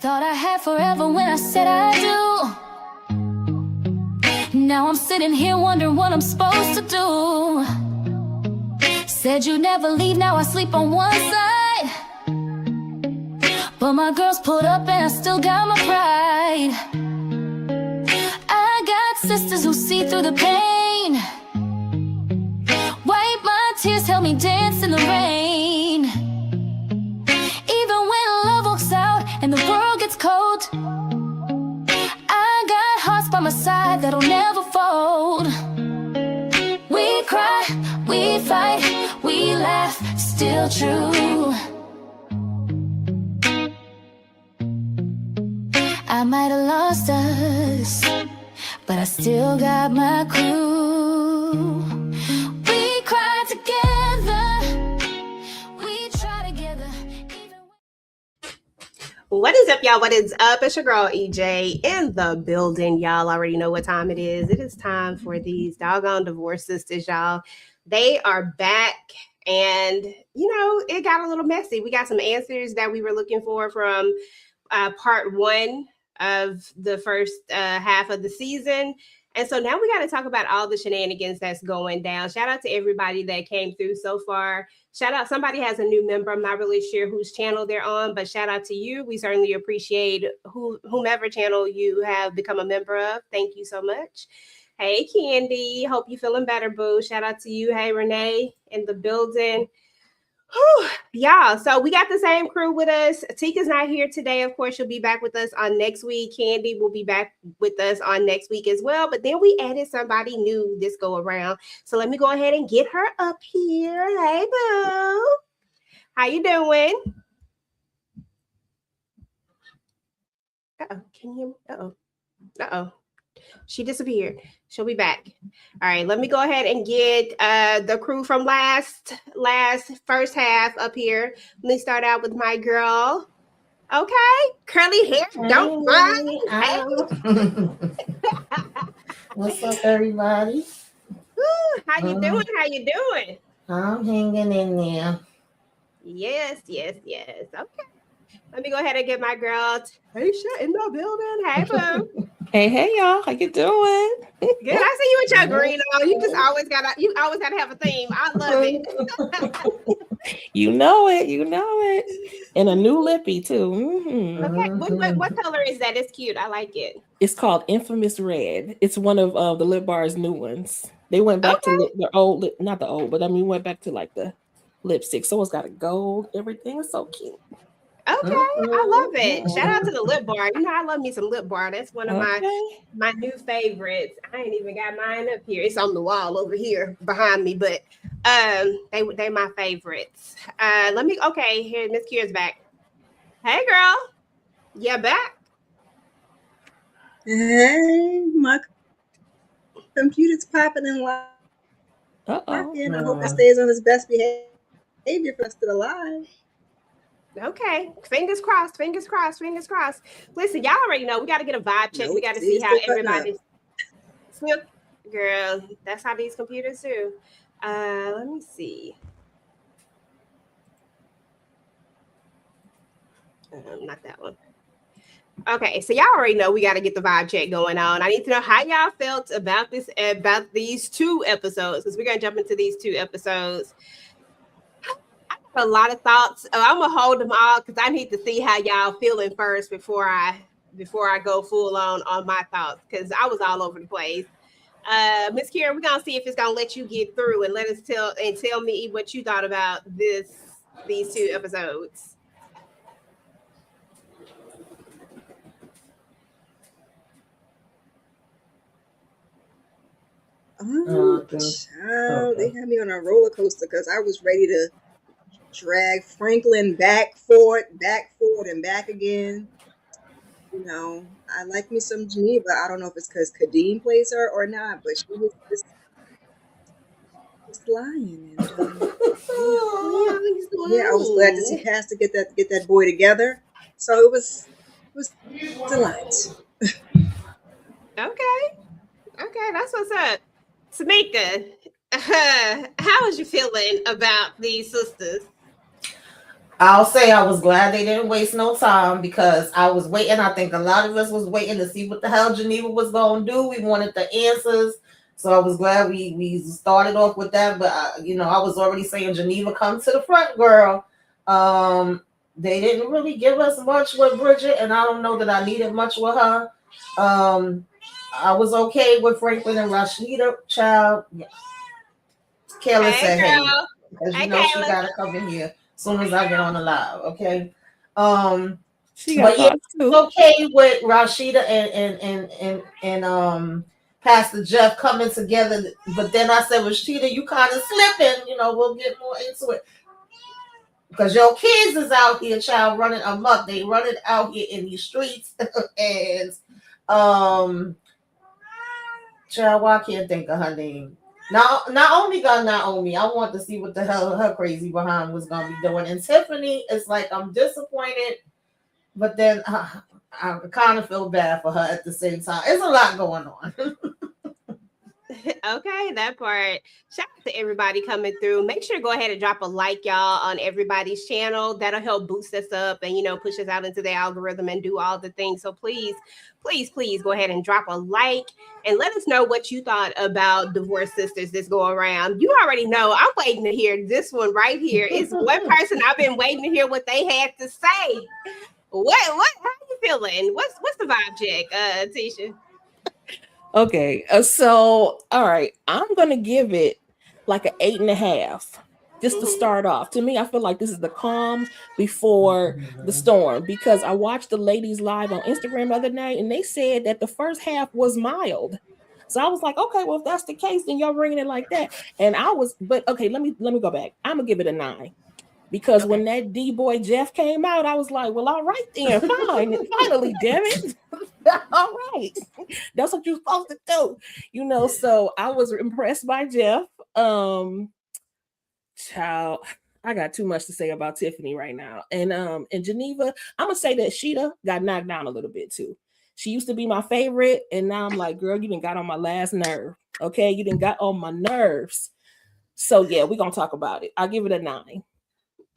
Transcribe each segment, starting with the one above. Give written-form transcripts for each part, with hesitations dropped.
Thought I had forever when I said I do. Now I'm sitting here wondering what I'm supposed to do. Said you'd never leave, now I sleep on one side. But my girls pulled up and I still got my pride. I got sisters who see through the pain. Wipe my tears, help me dance in the rain. Even when love walks out and the world gets cold, I got hearts by my side that'll never fold. We cry, we fight, we laugh, still true. I might have lost us, but I still got my crew. We cry together, we try together. What is up, y'all? What is up? It's your girl EJ in the building. Y'all already know what time it is. It is time for these doggone divorce sisters, y'all. They are back, and it got a little messy. We got some answers that we were looking for from part one of the first half of the season. And so now we got to talk about all the shenanigans that's going down. Shout out to everybody that came through so far. Shout out, somebody has a new member. I'm not really sure whose channel they're on, but shout out to you. We certainly appreciate whomever channel you have become a member of. Thank you so much. Hey, Candy. Hope you feeling better, boo. Shout out to you. Hey, Renee in the building. Whew, y'all, so we got the same crew with us. Tika's not here today. Of course, she'll be back with us on next week. Candy will be back with us on next week as well. But then we added somebody new this go around. So let me go ahead and get her up here. Hey, boo. How you doing? Uh-oh. Can you? Uh-oh. Uh-oh. She disappeared. She'll be back. All right, let me go ahead and get the crew from first half up here. Let me start out with my girl. Okay, curly hair. Don't mind. Hey. What's up, everybody? Woo, how you doing? How you doing? I'm hanging in there. Yes. Okay. Let me go ahead and get my girl Tasha in the building. Hey, boo. Hey, y'all. How you doing? Good. I see you with your green on. You always gotta have a theme. I love it. You know it. And a new lippy too. Mm-hmm. Okay. What color is that? It's cute. I like it. It's called Infamous Red. It's one of the Lip Bar's new ones. They went back to the old, not the old, but went back to like the lipstick. So it's got a gold, everything. It's so cute. Okay, I love it. Shout out to the Lip Bar. I love me some Lip Bar. That's one of my new favorites. I ain't even got mine up here. It's on the wall over here behind me, but they my favorites. Here, Miss Kira's back. Hey, girl. Yeah, back. Hey, my computer's popping in live. Uh-oh. I hope it stays on its best behavior for us to alive. Okay, fingers crossed. Listen, y'all already know we got to get a vibe check. Nope, we got to see how everybody's. Swift girl, that's how these computers do. Let me see. Not that one. Okay, so y'all already know we got to get the vibe check going on. I need to know how y'all felt about these two episodes, because we're gonna jump into these two episodes. A lot of thoughts. I'm gonna hold them all because I need to see how y'all feeling first before I go full on my thoughts, because I was all over the place. Miss Kira, we're gonna see if it's gonna let you get through and tell me what you thought about these two episodes. They had me on a roller coaster because I was ready to drag Franklin back forward, and back again. I like me some Geneva. I don't know if it's because Kadeem plays her or not, but she was just lying. And, I was glad to see Cass to get that boy together. So it was a lot. Okay, that's what's up. Tamika, how was you feeling about these sisters? I'll say I was glad they didn't waste no time because I was waiting. I think a lot of us was waiting to see what the hell Geneva was going to do. We wanted the answers. So I was glad we started off with that. But, I was already saying Geneva, come to the front, girl. They didn't really give us much with Bridget, and I don't know that I needed much with her. I was okay with Franklin and Rasheeda, child. Yeah. Kayla Hey, said, hey, girl. because Hey, she Kayla. got to come in here as soon as I get on the live, okay? She got But yeah, thoughts too. okay with Rashida and Pastor Jeff coming together. But then I said, Rashida, you kind of slipping. We'll get more into it because your kids is out here, child, running amok. They running out here in these streets, and child, well, I can't think of her name. Not only got Naomi, I want to see what the hell her crazy behind was gonna be doing. And Tiffany, it's like I'm disappointed, but then I kind of feel bad for her at the same time. It's a lot going on. Okay, that part. Shout out to everybody coming through. Make sure to go ahead and drop a like, y'all, on everybody's channel. That'll help boost us up and push us out into the algorithm and do all the things. So please, please, please go ahead and drop a like and let us know what you thought about Divorce Sisters this go around. You already know I'm waiting to hear this one right here. It's one person I've been waiting to hear what they had to say. What how you feeling? What's the vibe check, Tisha? Okay, so all right, I'm gonna give it like an 8.5, just to Mm-hmm. start off. To me, I feel like this is the calm before the storm because I watched the ladies live on Instagram the other night, and they said that the first half was mild. So I was like, okay, well, if that's the case, then y'all bringing it like that. And but okay, let me go back. I'm gonna give it a 9. Because Okay. when that D boy Jeff came out, I was like, well, all right then, fine. Finally, damn it. All right. That's what you're supposed to do. So I was impressed by Jeff. Child, I got too much to say about Tiffany right now. And Geneva, I'm gonna say that Sheeta got knocked down a little bit too. She used to be my favorite, and now I'm like, girl, you done got on my last nerve. Okay, you done got on my nerves. So yeah, we're gonna talk about it. I'll give it a 9.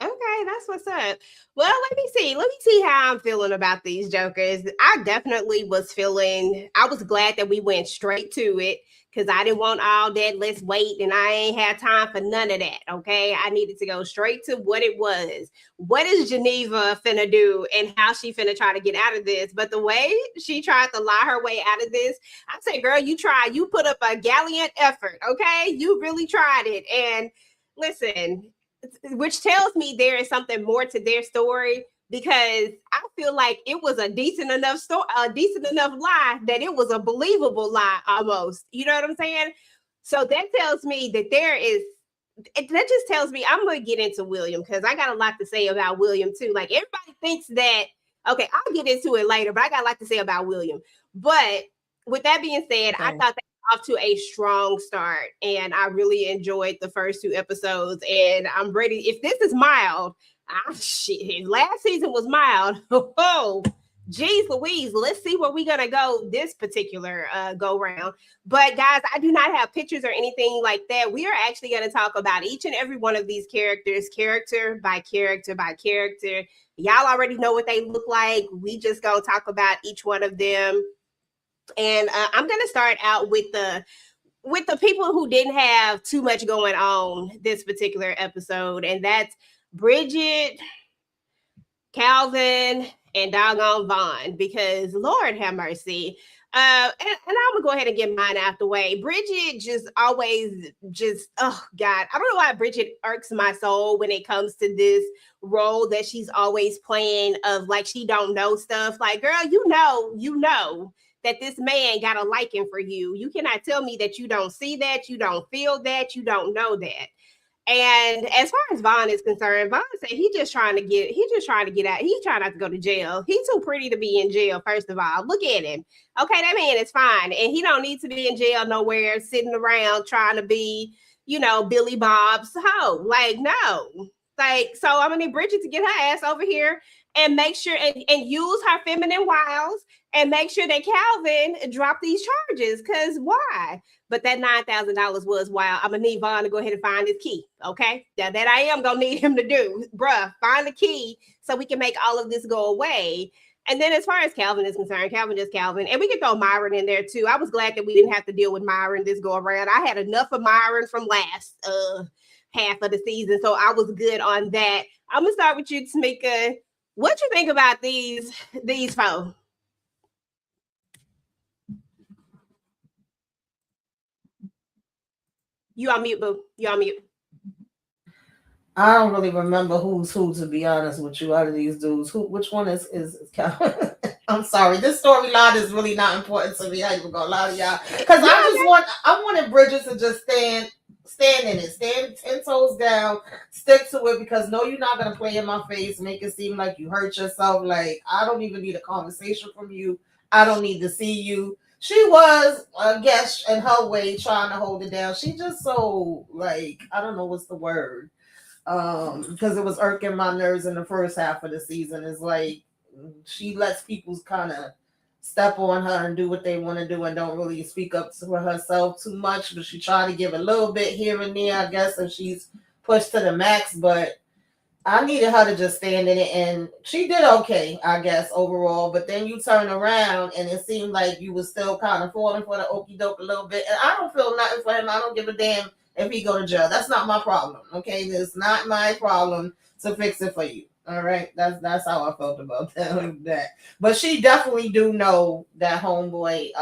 Okay, that's what's up. Well, let me see. Let me see how I'm feeling about these jokers. I definitely was feeling, I was glad that we went straight to it because I didn't want all that. Let's wait. And I ain't had time for none of that. Okay. I needed to go straight to what it was. What is Geneva finna do and how she finna try to get out of this? But the way she tried to lie her way out of this, I say, girl, you tried. You put up a gallant effort. Okay. You really tried it. And listen, which tells me there is something more to their story because I feel like it was a decent enough story, a decent enough lie that it was a believable lie almost. You know what I'm saying? So that tells me that that just tells me I'm going to get into William because I got a lot to say about William too. Like everybody thinks that, okay, I'll get into it later, but I got a lot to say about William. But with that being said, I Okay. thought that off to a strong start and I really enjoyed the first 2 episodes and I'm ready. If this is mild, shit, last season was mild. Oh, geez Louise, let's see where we're gonna go this particular go round. But guys, I do not have pictures or anything like that. We are actually going to talk about each and every one of these characters, character by character by character. Y'all already know what they look like. We just gonna talk about each one of them. And I'm gonna start out with the people who didn't have too much going on this particular episode, and that's Bridget, Calvin, and doggone Vaughn, because Lord have mercy. And I'm gonna go ahead and get mine out the way. Bridget just always oh God, I don't know why Bridget irks my soul when it comes to this role that she's always playing of like she don't know stuff. Like, girl, you know that this man got a liking for you. You cannot tell me that you don't see that, you don't feel that, you don't know that. And as far as Vaughn is concerned, Vaughn said he's just trying to get out. He's trying not to go to jail. He's too pretty to be in jail, first of all. Look at him. Okay, that man is fine. And he don't need to be in jail nowhere, sitting around trying to be, Billy Bob's hoe. Like, no. Like, so I'm gonna need Bridget to get her ass over here and make sure and use her feminine wiles and make sure that Calvin drop these charges. Cause why? But that $9,000 was wild. I'm gonna need Vaughn to go ahead and find his key. Okay. That I am gonna need him to do. Bruh, find the key so we can make all of this go away. And then as far as Calvin is concerned, Calvin is Calvin. And we can throw Myron in there too. I was glad that we didn't have to deal with Myron this go around. I had enough of Myron from last half of the season. So I was good on that. I'm gonna start with you, Tamika. What you think about these folks? You on mute, boo. You on mute. I don't really remember who's who, to be honest with you, out of these dudes. Which one is Calvin? I'm sorry. This storyline is really not important to me. I ain't even gonna lie to y'all. Because I wanted Bridget to just stand in it, stand 10 toes down, stick to it, because no, you're not gonna play in my face, make it seem like you hurt yourself. Like, I don't even need a conversation from you. I don't need to see you. She was, I guess, in her way, trying to hold it down. She just so, like, I don't know what's the word. Because it was irking my nerves in the first half of the season. It's like she lets people kind of step on her and do what they want to do and don't really speak up for herself too much, but she tried to give a little bit here and there, I guess, if she's pushed to the max. But I needed her to just stand in it, and she did okay, I guess, overall. But then you turn around and it seemed like you was still kind of falling for the okie doke a little bit. And I don't feel nothing for him. I don't give a damn if he go to jail. That's not my problem. Okay, it's not my problem to fix it for you. All right, that's how I felt about that. But she definitely do know that homeboy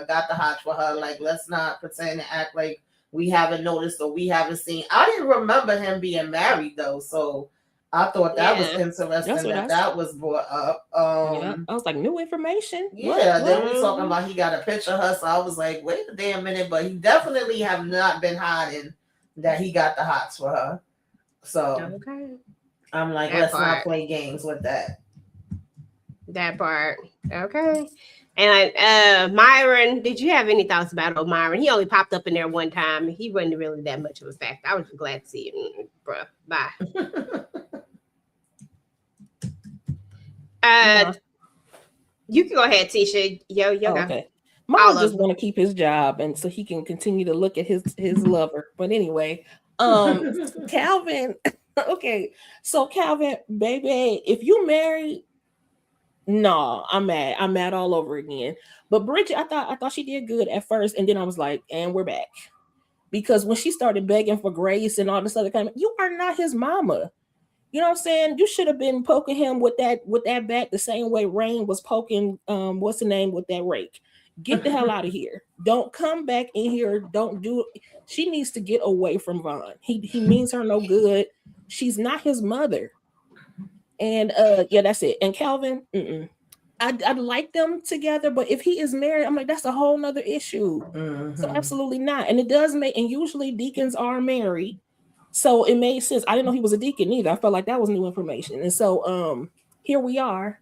got the hots for her. Like, let's not pretend and act like we haven't noticed or we haven't seen. I didn't remember him being married though, so I thought that was interesting that was brought up. I was like, new information. Yeah, then we talking about he got a picture of her, so I was like, wait a damn minute, but he definitely have not been hiding that he got the hots for her. So okay. I'm like, let's not play games with that. That part. Okay. And Myron, did you have any thoughts about old Myron? He only popped up in there one time. He wasn't really that much of a factor. I was glad to see him, bruh. Bye. You can go ahead, Tisha. Yo, go. Okay. Myron just want to keep his job, and so he can continue to look at his lover. But anyway, Calvin. Okay, so Calvin, baby, if you married, no, I'm mad all over again. But Bridget, I thought she did good at first, and then I was like, and we're back, because when she started begging for grace and all this other kind of, you are not his mama. You know what I'm saying? You should have been poking him with that bat the same way Rain was poking what's the name with that rake. Get the hell out of here. Don't come back in here. Don't do it. She needs to get away from Vaughn. He means her no good. She's not his mother. And yeah, that's it. And Calvin, I'd like them together, but if he is married, I'm like, that's a whole nother issue. So absolutely not. And it does make, and usually deacons are married. So it made sense. I didn't know he was a deacon either. I felt like that was new information. And so here we are.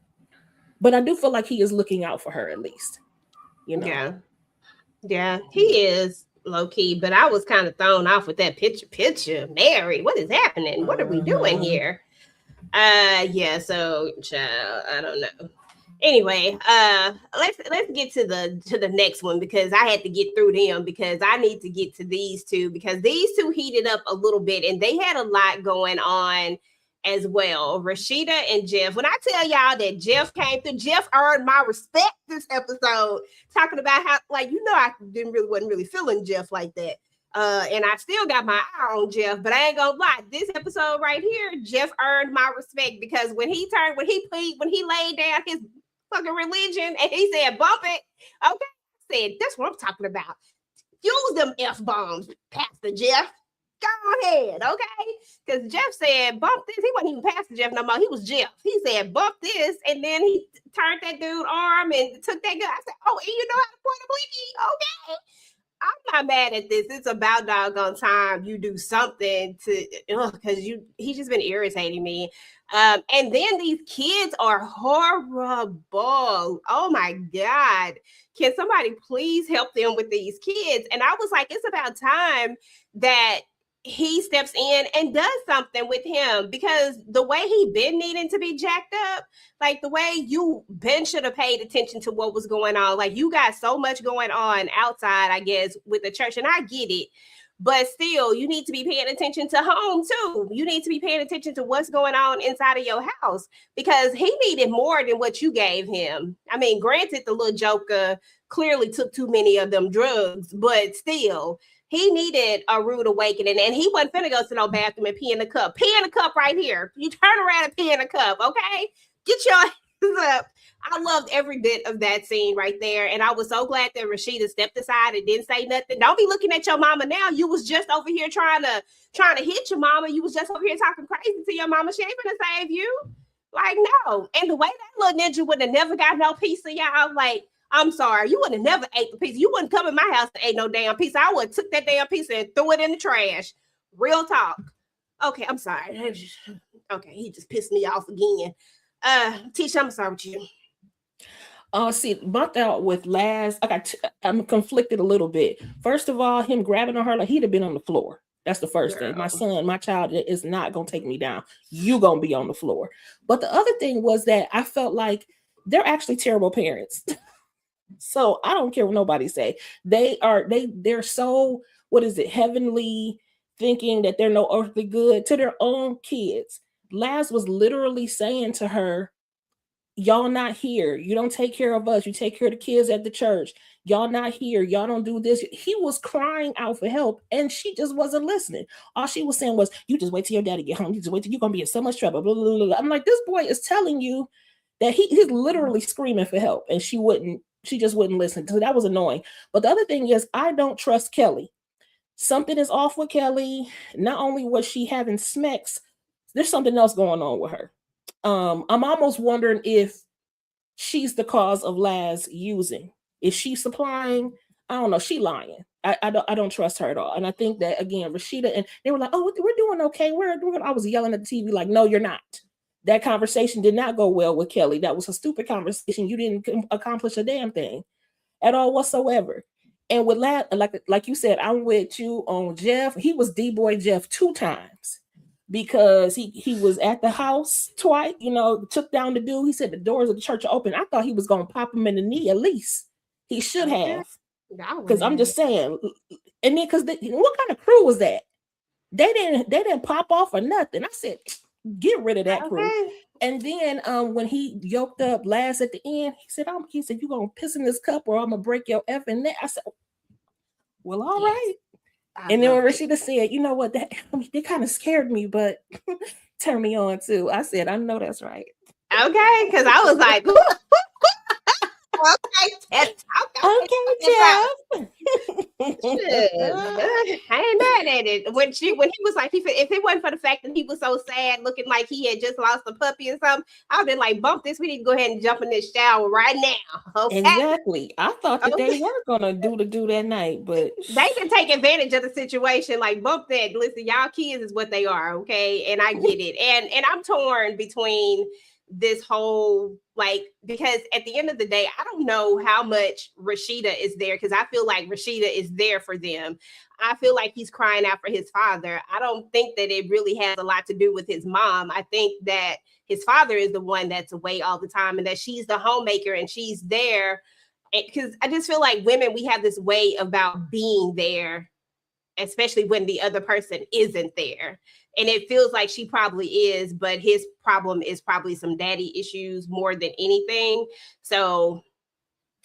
But I do feel like he is looking out for her at least. You know? Yeah, he is low-key, but I was kind of thrown off with that picture. Mary, what is happening? What are we doing here? Yeah, so child, I don't know. Anyway, let's get to the next one, because I had to get through them, because I need to get to these two, because these two heated up a little bit and they had a lot going on as well. Rasheeda and Jeff. When I tell y'all that Jeff came through, Jeff earned my respect this episode, talking about how, like, I wasn't really feeling Jeff like that. And I still got my eye on Jeff, but I ain't gonna lie. This episode right here, Jeff earned my respect, because when he laid down his fucking religion and he said, bump it. Okay. I said, that's what I'm talking about. Use them F-bombs, Pastor Jeff. Go ahead, okay? Because Jeff said, bump this. He wasn't even Pastor Jeff no more. He was Jeff. He said, bump this. And then he turned that dude's arm and took that gun. I said, oh, and you know how to point a blicky? Okay. I'm not mad at this. It's about doggone time you do something to, because he's just been irritating me. And then these kids are horrible. Oh my God. Can somebody please help them with these kids? And I was like, it's about time that he steps in and does something with him, because the way he been needing to be jacked up, like the way you Ben should have paid attention to what was going on. Like, you got so much going on outside, I guess, with the church, and I get it. But still, you need to be paying attention to home too. You need to be paying attention to what's going on inside of your house, because he needed more than what you gave him. I mean, granted, the little joker clearly took too many of them drugs, but still, he needed a rude awakening, and he wasn't finna go to no bathroom and pee in the cup. Pee in the cup right here. You turn around and pee in the cup, okay? Get your hands up. I loved every bit of that scene right there. And I was so glad that Rasheeda stepped aside and didn't say nothing. Don't be looking at your mama now. You was just over here trying to hit your mama. You was just over here talking crazy to your mama. She ain't gonna save you. Like, no. And the way that little ninja would have never got no piece of y'all, like, I'm sorry, you would have never ate the pizza. You wouldn't come in my house to eat no damn pizza. I would have took that damn pizza and threw it in the trash. Real talk. Okay, I'm sorry. Okay, he just pissed me off again. Tisha, I'm sorry with you. See, bumped out with Laz. I'm conflicted a little bit. First of all, him grabbing on her, like, he'd have been on the floor. That's the first thing. My child is not gonna take me down. You gonna be on the floor. But the other thing was that I felt like they're actually terrible parents. So I don't care what nobody say. They're so, what is it, heavenly, thinking that they're no earthly good to their own kids. Laz was literally saying to her, y'all not here. You don't take care of us. You take care of the kids at the church. Y'all not here. Y'all don't do this. He was crying out for help, and she just wasn't listening. All she was saying was, you just wait till your daddy get home. You just wait till you're going to be in so much trouble. Blah, blah, blah. I'm like, this boy is telling you that he's literally screaming for help, and she just wouldn't listen. So that was annoying. But the other thing is, I don't trust Kelly. Something is off with Kelly. Not only was she having smacks, there's something else going on with her. I'm almost wondering if she's the cause of Laz using. Is she supplying? I don't know. She lying. I don't trust her at all. And I think that, again, Rasheeda, and they were like, oh, we're doing okay. I was yelling at the TV like, no, you're not. That conversation did not go well with Kelly. That was a stupid conversation. You didn't accomplish a damn thing at all whatsoever. And with Laz, like you said, I'm with you on Jeff. He was D-boy Jeff 2 times. Because he was at the house twice, took down the dude. He said the doors of the church are open. I thought he was going to pop him in the knee at least. He should have. Because I'm just saying. And then, because what kind of crew was that? They didn't pop off or nothing. I said, get rid of that crew. And then when he yoked up Laz at the end, he said, you're going to piss in this cup or I'm going to break your effing neck. I said, well, all right. And then when Rasheeda said, you know what, they kind of scared me, but turned me on too. I said, I know that's right. Okay, because I was like, okay, Jeff. I ain't mad at it. When he was like, if it wasn't for the fact that he was so sad, looking like he had just lost a puppy or something, I've been like, bump this. We need to go ahead and jump in this shower right now. Okay? Exactly. I thought that they were gonna do that night, but they can take advantage of the situation. Like, bump that. Listen, y'all kids is what they are, okay? And I get it. And I'm torn between this whole, like, because at the end of the day, I don't know how much Rasheeda is there, because I feel like Rasheeda is there for them. I feel like he's crying out for his father. I don't think that it really has a lot to do with his mom. I think that his father is the one that's away all the time, and that she's the homemaker and she's there. Because I just feel like women, we have this way about being there, especially when the other person isn't there. And it feels like she probably is, but his problem is probably some daddy issues more than anything. So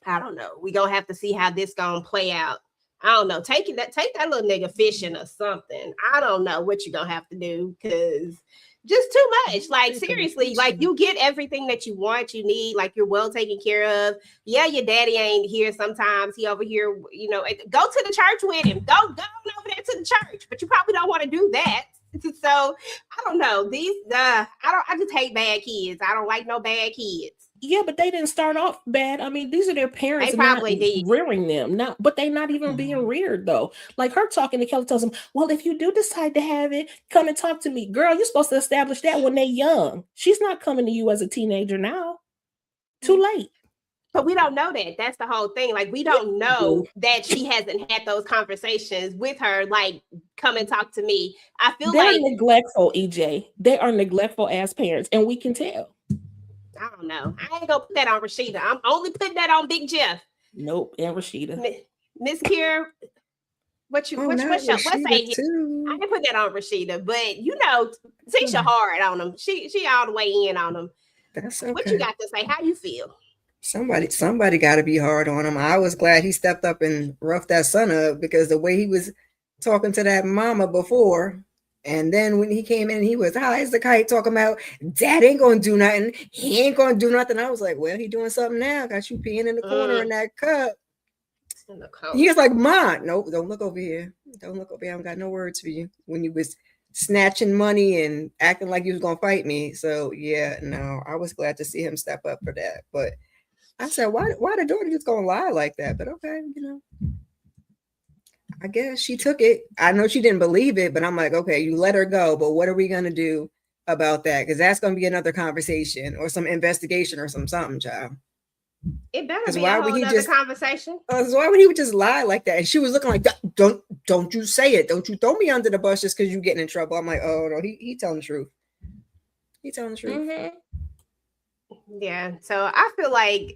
I don't know. We're going to have to see how this going to play out. I don't know. Take that little nigga fishing or something. I don't know what you're going to have to do, because just too much. Like, seriously, like, you get everything that you want, you need, like, you're well taken care of. Yeah, your daddy ain't here sometimes. He over here, go to the church with him. Go over there to the church. But you probably don't want to do that. So I don't know. I just hate bad kids. I don't like no bad kids. Yeah, but they didn't start off bad. I mean, these are their parents. They probably did. Rearing them. But they're not even being reared, though. Like, her talking to Kelly tells them, well, if you do decide to have it, come and talk to me. Girl, you're supposed to establish that when they're young. She's not coming to you as a teenager now. Too late. But we don't know that. That's the whole thing. Like, we don't know that she hasn't had those conversations with her. Like, come and talk to me. I feel They're like neglectful, EJ. They are neglectful as parents, and we can tell. I don't know. I ain't gonna put that on Rasheeda. I'm only putting that on Big Jeff. Nope, and Rasheeda. Miss Kier, what's not what Rasheeda say here? too. I didn't put that on Rasheeda, but Tisha hard on him. She all the way in on him. That's okay. What you got to say? How you feel? Somebody got to be hard on him. I was glad he stepped up and roughed that son up, because the way he was talking to that mama before, and then when he came in, he was high as the kite talking about dad ain't gonna do nothing. He ain't gonna do nothing. I was like, well, he doing something now. Got you peeing in the corner in that cup. He was like, Ma, no, don't look over here. Don't look over here. I don't got no words for you. When you was snatching money and acting like you was gonna fight me. So yeah, no, I was glad to see him step up for that. But I said, why the daughter just gonna lie like that? But okay, I guess she took it. I know she didn't believe it, but I'm like, okay, you let her go, but what are we gonna do about that? Because that's gonna be another conversation or some investigation or something, child. It better be a whole other conversation. So why would he just lie like that? And she was looking like, don't you say it. Don't you throw me under the bus just because you're getting in trouble. I'm like, oh no, he telling the truth. He telling the truth. Mm-hmm. Yeah, so I feel like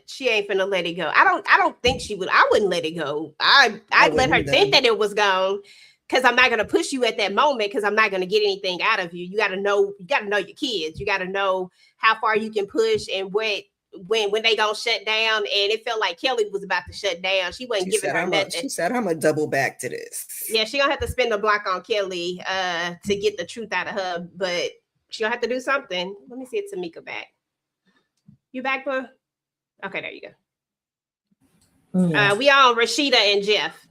she ain't finna let it go. I don't think she would. I wouldn't let it go. I'd let her think that it was gone, because I'm not gonna push you at that moment, because I'm not gonna get anything out of you. You gotta know your kids. You gotta know how far you can push and when they gonna shut down. And it felt like Kelly was about to shut down. She wasn't giving her nothing. She said, I'm gonna double back to this. Yeah, she gonna have to spend a block on Kelly to get the truth out of her, but she gonna have to do something. Let me see if Tamika back. You back, bro? Okay, there you go. Yeah. We on Rasheeda and Jeff.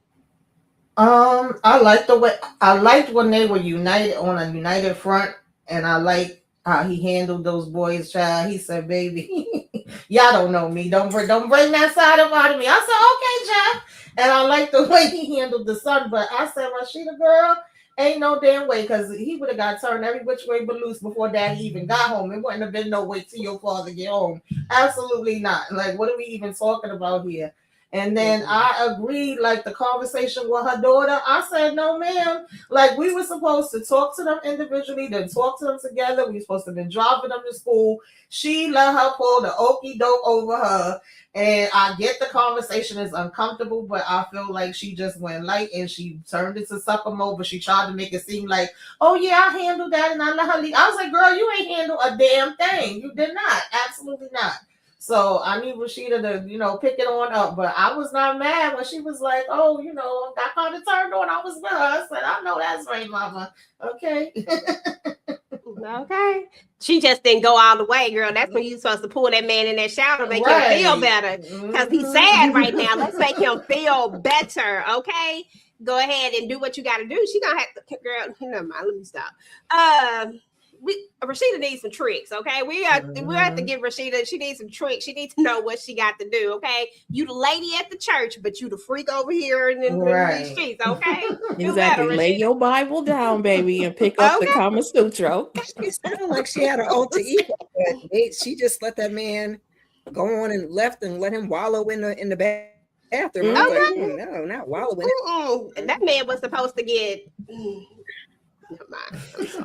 I liked when they were united on a united front, and I liked how he handled those boys, child. He said, baby, y'all don't know me. Don't bring that side out of me. I said, okay, Jeff. And I like the way he handled the son, but I said, Rasheeda, girl, ain't no damn way, because he would have got turned every which way but loose before daddy even got home. It wouldn't have been no way till your father get home. Absolutely not. Like, what are we even talking about here? And then I agreed, like the conversation with her daughter. I said, no, ma'am. Like, we were supposed to talk to them individually, then talk to them together. We were supposed to have been dropping them to school. She let her pull the okie doke over her. And I get the conversation is uncomfortable, but I feel like she just went light and she turned it to sucker mode, but she tried to make it seem like, oh yeah, I handled that and I let her leave. I was like, girl, you ain't handled a damn thing. You did not. Absolutely not. So I need Rasheeda to, pick it on up. But I was not mad when she was like, oh, got kind of turned on. I was with her. I said, I know that's right, mama. Okay. Okay. She just didn't go all the way, girl. That's when you're supposed to pull that man in that shower to make him feel better. Because he's sad right now. Let's make him feel better. Okay. Go ahead and do what you got to do. She gonna have to, girl. Never mind. Let me stop. Rasheeda needs some tricks, okay? We have to give Rasheeda. She needs some tricks. She needs to know what she got to do, okay? You the lady at the church, but you the freak over here in the streets, okay? Exactly. Lay your Bible down, baby, and pick up the Kama Sutra. Okay? It sounded like she had an alter ego, but she just let that man go on and left and let him wallow in the bathroom. I was like, no, not wallowing. That man was supposed to get.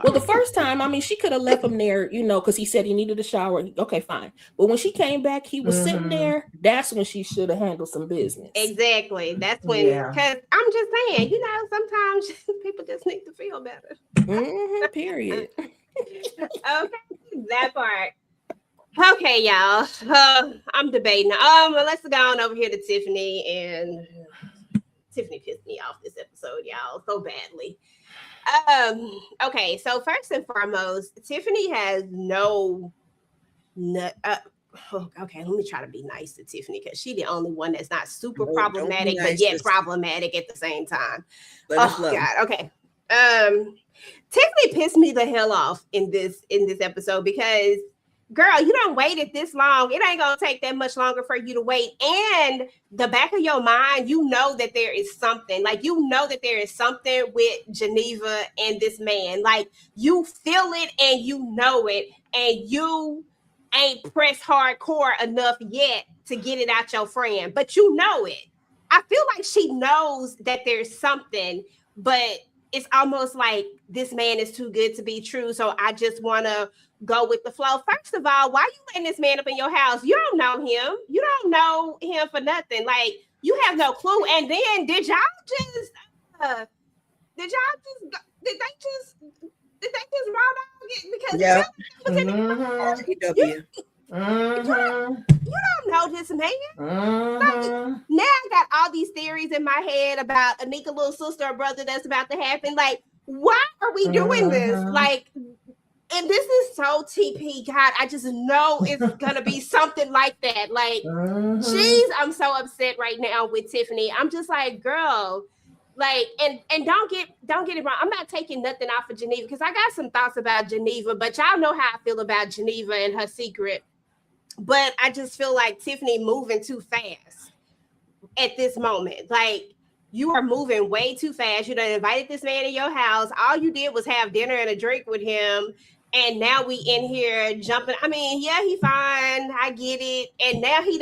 Well, the first time, she could have left him there, because he said he needed a shower. Okay, fine. But when she came back, he was sitting there. That's when she should have handled some business. Exactly. That's when, because I'm just saying, sometimes people just need to feel better. Period. Okay, that part. Okay, y'all. I'm debating. Let's go on over here to Tiffany, and Tiffany pissed me off this episode, y'all, so badly. Okay, so first and foremost, Tiffany has okay, let me try to be nice to Tiffany, because she's the only one that's not super problematic, but yet problematic at the same time. God, okay. Tiffany pissed me the hell off in this episode, because girl, you done waited this long. It ain't gonna take that much longer for you to wait. And the back of your mind, you know that there is something. Like, you know that there is something with Geneva and this man. Like, you feel it and you know it. And you ain't pressed hardcore enough yet to get it out your friend, but you know it. I feel like she knows that there's something, but it's almost like this man is too good to be true. So I just want to go with the flow. First of all, why you letting this man up in your house? You don't know him. You don't know him for nothing. Like, you have no clue. And then did y'all just did they just raw dog it? Because Yeah. you don't know this man. Like, now I got all these theories in my head about Anika little sister or brother that's about to happen. Like, why are we doing this? Like, and this is so TP. God, I just know it's gonna be something like that. Like, I'm so upset right now with Tiffany. I'm just like, girl, like, and don't get it wrong. I'm not taking nothing off of Geneva because I got some thoughts about Geneva, but y'all know how I feel about Geneva and her secret. But I just feel like Tiffany moving too fast at this moment. Like, you are moving way too fast. You done invited this man in your house. All you did was have dinner and a drink with him. And now we in here jumping. I mean, yeah, he fine. I get it. And now he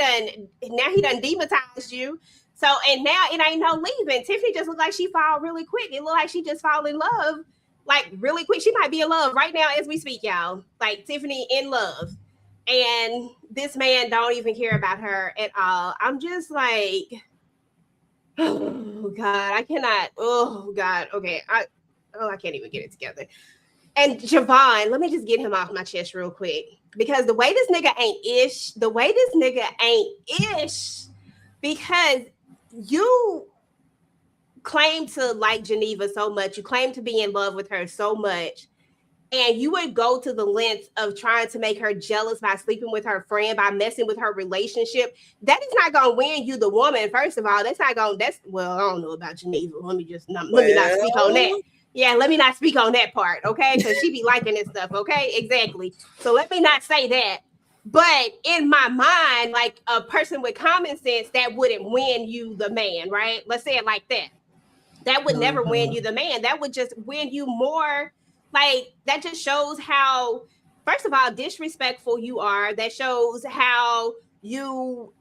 done demonetized you. So, and now it ain't no leaving. Tiffany just looked like she fall really quick. It looked like she just fall in love, like, really quick. She might be in love right now as we speak, y'all. Like, Tiffany in love. And this man don't even care about her at all. I'm just like, oh God, I cannot. Oh God, okay. I can't even get it together. And Javon, let me just get him off my chest real quick, because the way this nigga ain't ish, because you claim to like Geneva so much, you claim to be in love with her so much, and you would go to the lengths of trying to make her jealous by sleeping with her friend, by messing with her relationship. That is not going to win you the woman. First of all, well, I don't know about Geneva. Let me not speak on that. Yeah, let me not speak on that part, okay? Because she be liking this stuff, okay? Exactly. So let me not say that. But in my mind, like, a person with common sense, that wouldn't win you the man, right? Let's say it like that. That would never win you the man. That would just win you more. Like, that just shows how, first of all, disrespectful you are. That shows how you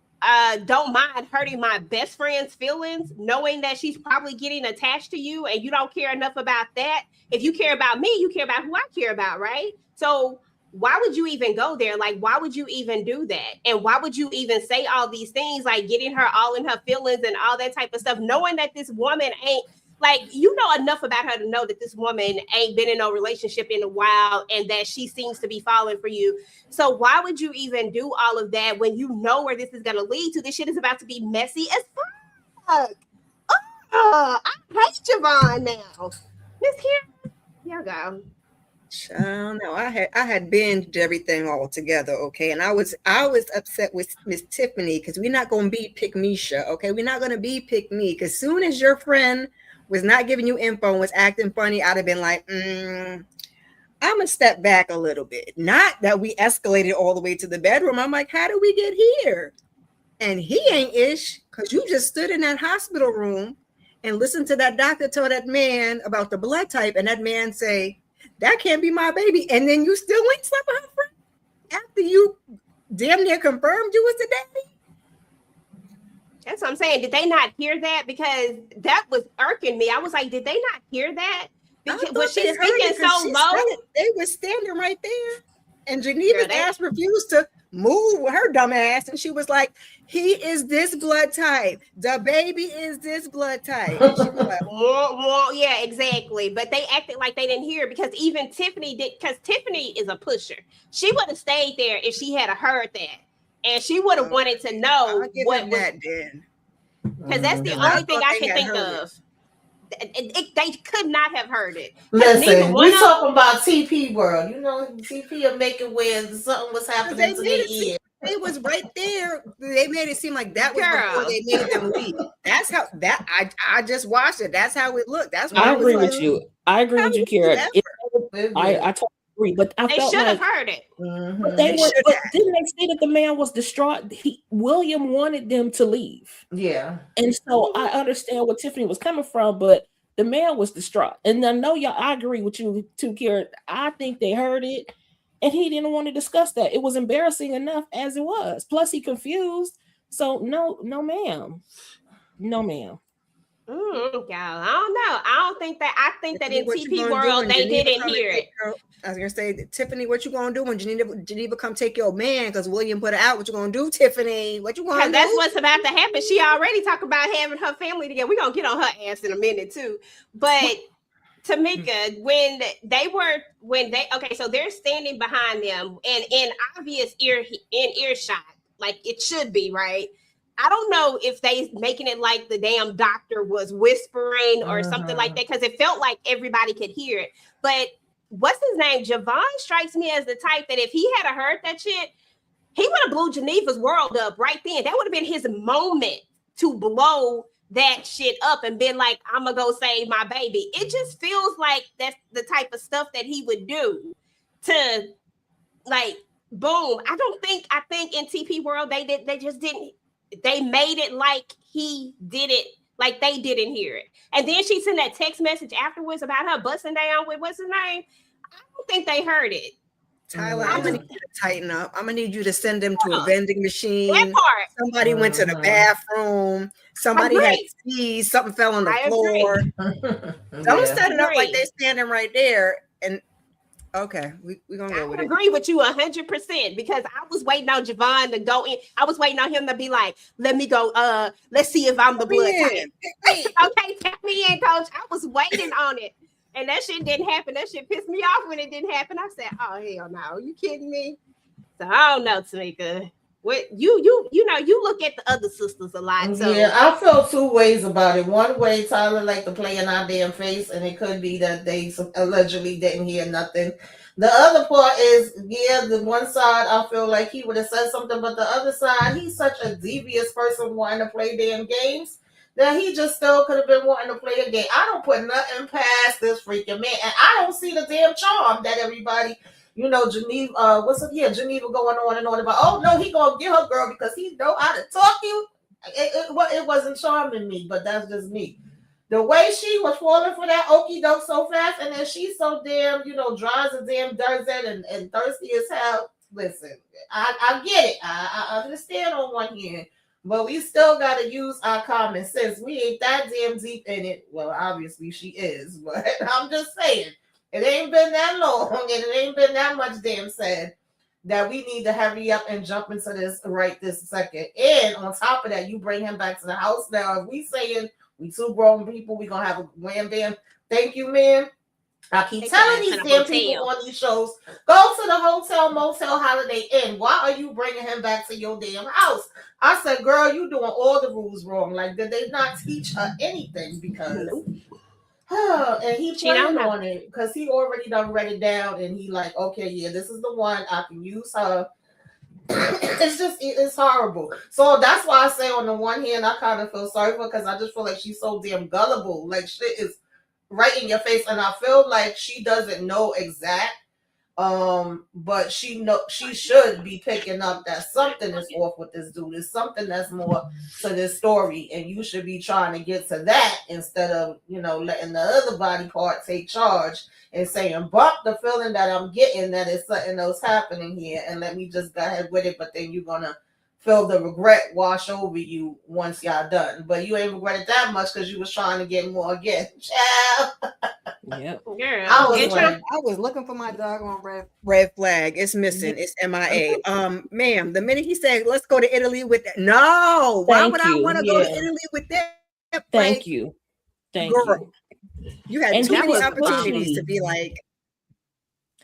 don't mind hurting my best friend's feelings, knowing that she's probably getting attached to you and you don't care enough about that. If you care about me, you care about who I care about, right? So why would you even go there? Like, why would you even do that? And why would you even say all these things, like getting her all in her feelings and all that type of stuff, knowing that this woman ain't, like, you know enough about her to know that this woman ain't been in no relationship in a while and that she seems to be falling for you. So why would you even do all of that when you know where this is going to lead to? This shit is about to be messy as fuck. I hate Javon now. Miss Kim, y'all go. I don't know. I had binged everything all together, okay, and I was upset with Miss Tiffany because we're not gonna be pick Misha, okay? We're not gonna be pick me, because soon as your friend was not giving you info and was acting funny, I'd have been like, I'm gonna step back a little bit. Not that we escalated all the way to the bedroom. I'm like, how did we get here? And he ain't ish, because you just stood in that hospital room and listened to that doctor tell that man about the blood type, and that man say, that can't be my baby. And then you still ain't slept with her friend after you damn near confirmed you was the daddy. That's what I'm saying. Did they not hear that? Because that was irking me. I was like, did they not hear that? Because was she speaking so low? They were standing right there. And Geneva's ass refused to move with her dumb ass. And she was like, he is this blood type. The baby is this blood type. And she was like, well, yeah, exactly. But they acted like they didn't hear, because even Tiffany did, because Tiffany is a pusher. She would have stayed there if she had heard that. And she would have wanted to know what was that then. Because that's the only thing I can think of. They could not have heard it. Listen, we're talking about TP world. You know, TP are making where something was happening to their ear. They was right there. They made it seem like that was before they made them leave. That's how that I just watched it. That's how it looked. That's what I agree with you. I agree with you, Kara. I totally agree, but I they felt should have like, heard it. But didn't they say that the man was distraught? William wanted them to leave. Yeah. And so I understand where Tiffany was coming from, but the man was distraught. And I know y'all, I agree with you too, Kara. I think they heard it. and he didn't want to discuss that. It was embarrassing enough as it was. Plus, he confused. So no, ma'am, no, ma'am. Y'all, I don't know. I think that Tiffany, in what you TP gonna do world when they Geneva didn't come and hear take it. I was gonna say, Tiffany, what you gonna do when Geneva come take your man? Because William put it out. What you gonna do, Tiffany? What you gonna Because do? that's what's about to happen. She already talked about having her family together. We're gonna get on her ass in a minute too. But Tamika, so they're standing behind them and in obvious earshot, like it should be, right? I don't know if they making it like the damn doctor was whispering or something like that, because it felt like everybody could hear it. But what's his name? Javon strikes me as the type that if he had heard that shit, he would have blew Geneva's world up right then. That would have been his moment to blow that shit up and been like, I'm gonna go save my baby. It just feels like that's the type of stuff that he would do to, like, boom. I think in TP world they just didn't, they made it like he did it, like they didn't hear it. And then she sent that text message afterwards about her busting down with what's his name. I don't think they heard it. Tyler, I'm gonna need you to tighten up. I'm gonna need you to send them to a That vending machine. part. Somebody went to the bathroom. Somebody had sneezed. Something fell on the floor. Don't set it up like they're standing right there. And okay, we're gonna go with it. I agree with you 100% because I was waiting on Javon to go in. I was waiting on him to be like, let me go. Let's see if I'm the blood type. Okay, tap me in, coach. I was waiting on it. And that shit didn't happen. That shit pissed me off when it didn't happen. I said, oh hell no. Are you kidding me? So I don't know, Tamika. What you know, you look at the other sisters a lot. So yeah, I felt two ways about it. One way, Tyler like to play in our damn face, and it could be that they allegedly didn't hear nothing. The other part is, yeah, the one side I feel like he would have said something, but the other side, he's such a devious person wanting to play damn games that he just still could have been wanting to play a game. I don't put nothing past this freaking man, and I don't see the damn charm that everybody, you know, Geneva, Geneva going on and on about, oh no, he gonna get her girl because he know how to talk you. It wasn't charming me, but that's just me. The way she was falling for that okie doke so fast, and then she's so damn, you know, dry as a damn desert and thirsty as hell. Listen, I get it. I understand on one hand, but we still got to use our common sense. We ain't that damn deep in it. Well, obviously she is, but I'm just saying. It ain't been that long, and it ain't been that much damn said that we need to hurry up and jump into this right this second. And on top of that, you bring him back to the house. Now, if we saying we two grown people, we gonna have a wham bam. Thank you, man. I keep telling these damn people on these shows, go to the hotel, motel, Holiday Inn. Why are you bringing him back to your damn house? I said, girl, you doing all the rules wrong. Like, did they not teach her anything? Because and he playing on it because he already done read it down, and he like, okay, yeah, this is the one, I can use her. It's horrible. So that's why I say on the one hand, I kind of feel sorry for her because I just feel like she's so damn gullible. Like, shit is right in your face, and I feel like she doesn't know exact. But she should be picking up that something is off with this dude. There's something that's more to this story, and you should be trying to get to that instead of, you know, letting the other body part take charge and saying, bump the feeling that I'm getting that is something else happening here, and let me just go ahead with it. But then you're gonna feel the regret wash over you once y'all done. But you ain't regretted that much because you was trying to get more again. Child. Yeah. I was looking for my doggone red flag. It's missing. It's MIA. Ma'am, the minute he said, let's go to Italy with that. No, why would I want to go to Italy with that? Thank you. Thank you. You had too many opportunities to be like,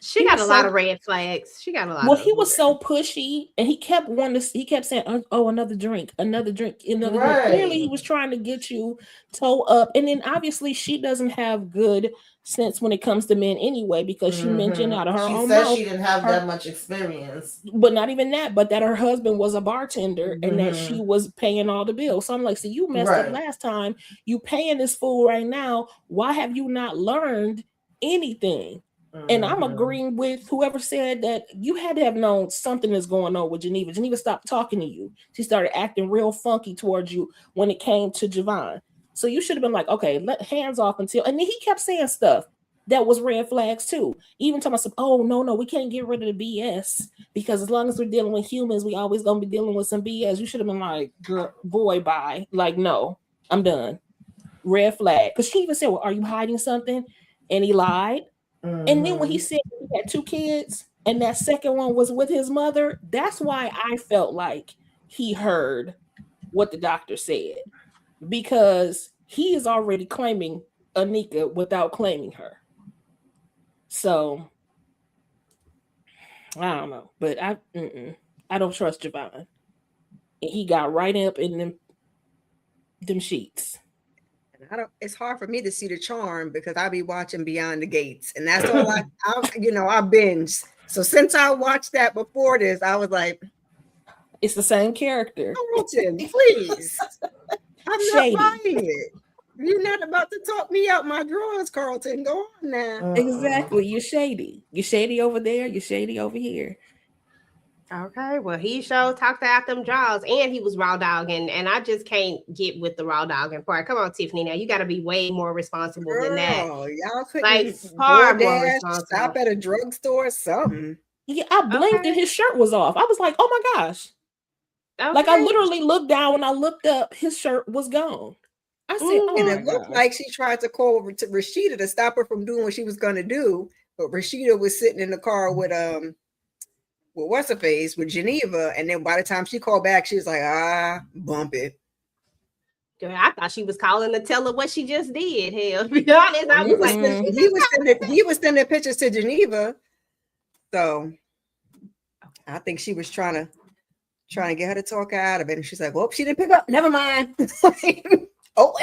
she got a lot of red flags. She got a lot. Well, he was so pushy, and he kept saying, "Oh, another drink, another drink, another drink." Clearly, he was trying to get you toe up, and then obviously she doesn't have good sense when it comes to men anyway, because she mentioned out of her own mouth she didn't have that much experience, but not even that, but that her husband was a bartender and that she was paying all the bills. So I'm like, so you messed up last time. You paying this fool right now. Why have you not learned anything? And I'm agreeing with whoever said that you had to have known something is going on with Geneva. Geneva stopped talking to you. She started acting real funky towards you when it came to Javon. So you should have been like, okay, let hands off until, and then he kept saying stuff that was red flags too. Even talking about, oh no, we can't get rid of the BS because as long as we're dealing with humans, we always gonna be dealing with some BS. You should have been like, girl, boy, bye. Like, no, I'm done. Red flag. Because she even said, well, are you hiding something? And he lied. And then when he said he had 2 kids and that second one was with his mother, that's why I felt like he heard what the doctor said, because he is already claiming Anika without claiming her. So I don't know, but I don't trust Javon. And he got right up in them sheets. It's hard for me to see the charm because I be watching Beyond the Gates, and that's all I binge. So since I watched that before this, I was like, it's the same character. Carlton, please. I'm Shady. not buying it. You're not about to talk me out my drawers, Carlton. Go on now. Exactly. You're shady. You're shady over there. You're shady over here. Okay, well, he talked out them jaws, and he was raw dogging, and I just can't get with the raw dogging part. Come on, Tiffany, now you got to be way more responsible than that. Y'all couldn't like far more responsible. Stop at a drugstore or something. Yeah, I blinked and his shirt was off. I was like, oh my gosh. Okay. Like I literally looked down, when I looked up, his shirt was gone. I said, oh and my it looked like she tried to call Rasheeda to stop her from doing what she was going to do, but Rasheeda was sitting in the car with what's her face, with Geneva, and then by the time she called back, she was like, bump it. Girl, I thought she was calling to tell her what she just did. Hell, to be honest, I was like, he was sending pictures to Geneva, so I think she was trying to get her to talk out of it, and she's like, "Well, she didn't pick up. Never mind." Oh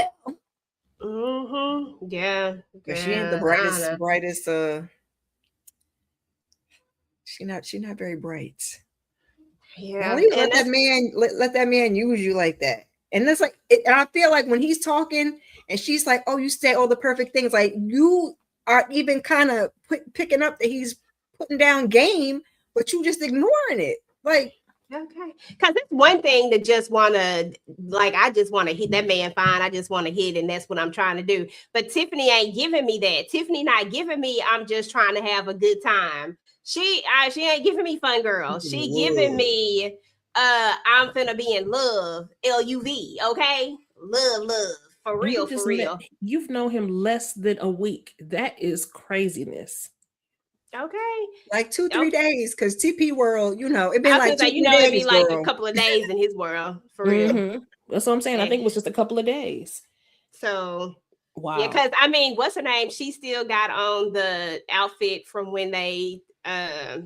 well. Yeah. But she ain't the brightest. She's not very bright. Yeah. Let that man use you like that. And that's like, and I feel like when he's talking and she's like, "Oh, you say all the perfect things," like you are even kind of picking up that he's putting down game, but you just ignoring it. Like, okay, because it's one thing to just want to, like, I just want to hit that man fine. I just want to hit, and that's what I'm trying to do. But Tiffany ain't giving me that. Tiffany not giving me, I'm just trying to have a good time. She ain't giving me fun girl. She giving me, I'm finna be in love, LUV, okay? Love, for real, for real. You've known him less than a week. That is craziness. Okay, like 2-3 days, because TP world, it been like 2-3 days. It'd be like a couple of days in his world, for real. Mm-hmm. That's what I'm saying. I think it was just a couple of days. So wow. Yeah, because I mean, what's her name? She still got on the outfit from when they I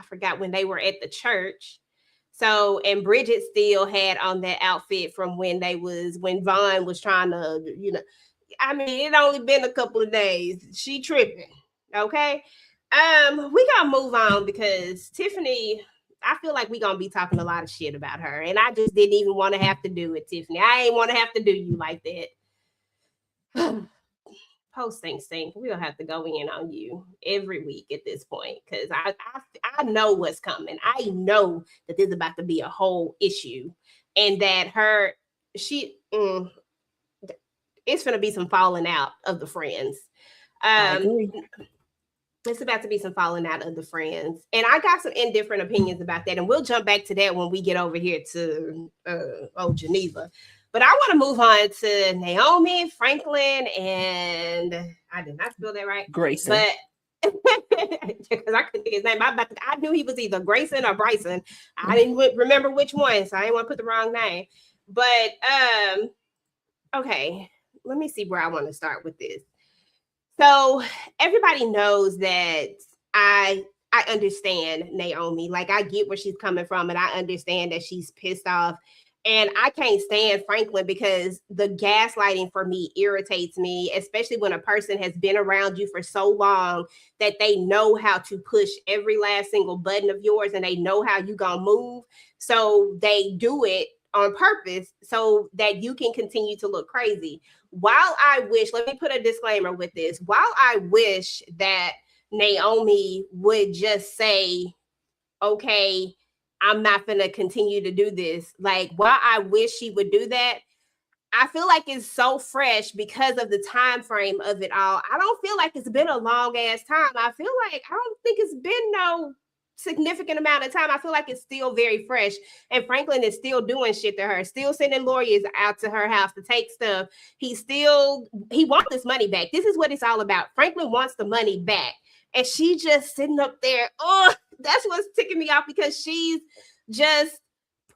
forgot when they were at the church. So, and Bridget still had on that outfit from when Vaughn was trying to, I mean, it only been a couple of days. She tripping. Okay. We gotta move on because Tiffany, I feel like we gonna be talking a lot of shit about her, and I just didn't even want to have to do it, Tiffany. I ain't want to have to do you like that. Post stink. We don't have to go in on you every week at this point because I know what's coming. I know that this is about to be a whole issue, and that it's gonna be some falling out of the friends. I agree. It's about to be some falling out of the friends. And I got some indifferent opinions about that. And we'll jump back to that when we get over here to Geneva. But I want to move on to Naomi, Franklin, and I did not spell that right. Grayson. But because I couldn't think his name. I knew he was either Grayson or Bryson. I didn't remember which one, so I didn't want to put the wrong name. But okay, let me see where I want to start with this. So everybody knows that I understand Naomi. Like, I get where she's coming from, and I understand that she's pissed off. And I can't stand Franklin because the gaslighting for me irritates me, especially when a person has been around you for so long that they know how to push every last single button of yours and they know how you gonna move. So they do it on purpose so that you can continue to look crazy. While I wish, let me put a disclaimer with this. While I wish that Naomi would just say, okay, I'm not going to continue to do this. Like, while I wish she would do that, I feel like it's so fresh because of the time frame of it all. I don't feel like it's been a long ass time. I feel like I don't think it's been no significant amount of time. I feel like it's still very fresh. And Franklin is still doing shit to her, still sending lawyers out to her house to take stuff. He wants this money back. This is what it's all about. Franklin wants the money back. And she just sitting up there. Oh, that's what's ticking me off, because she's just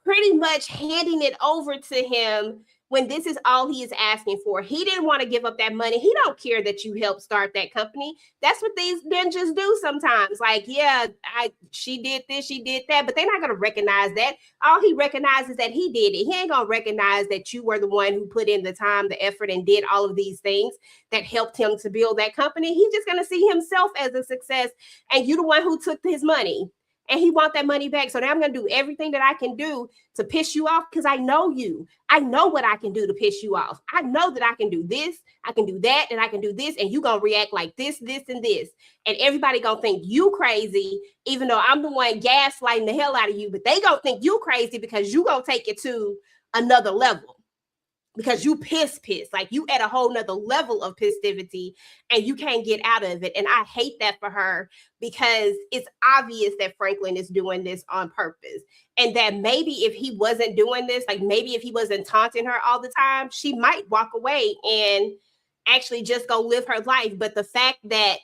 pretty much handing it over to him when this is all he is asking for. He didn't want to give up that money. He don't care that you helped start that company. That's what these ninjas do sometimes. Like, yeah, she did this, she did that, but they're not going to recognize that. All he recognizes that he did it. He ain't going to recognize that you were the one who put in the time, the effort, and did all of these things that helped him to build that company. He's just going to see himself as a success, and you the one who took his money. And he wants that money back. So now I'm going to do everything that I can do to piss you off, because I know you. I know what I can do to piss you off. I know that I can do this, I can do that, and I can do this, and you going to react like this, this, and this. And everybody going to think you crazy, even though I'm the one gaslighting the hell out of you. But they going to think you crazy because you going to take it to another level. Because you pissed, like you at a whole nother level of pissivity, and you can't get out of it. And I hate that for her, because it's obvious that Franklin is doing this on purpose. And that maybe if he wasn't doing this, like maybe if he wasn't taunting her all the time, she might walk away and actually just go live her life. But the fact that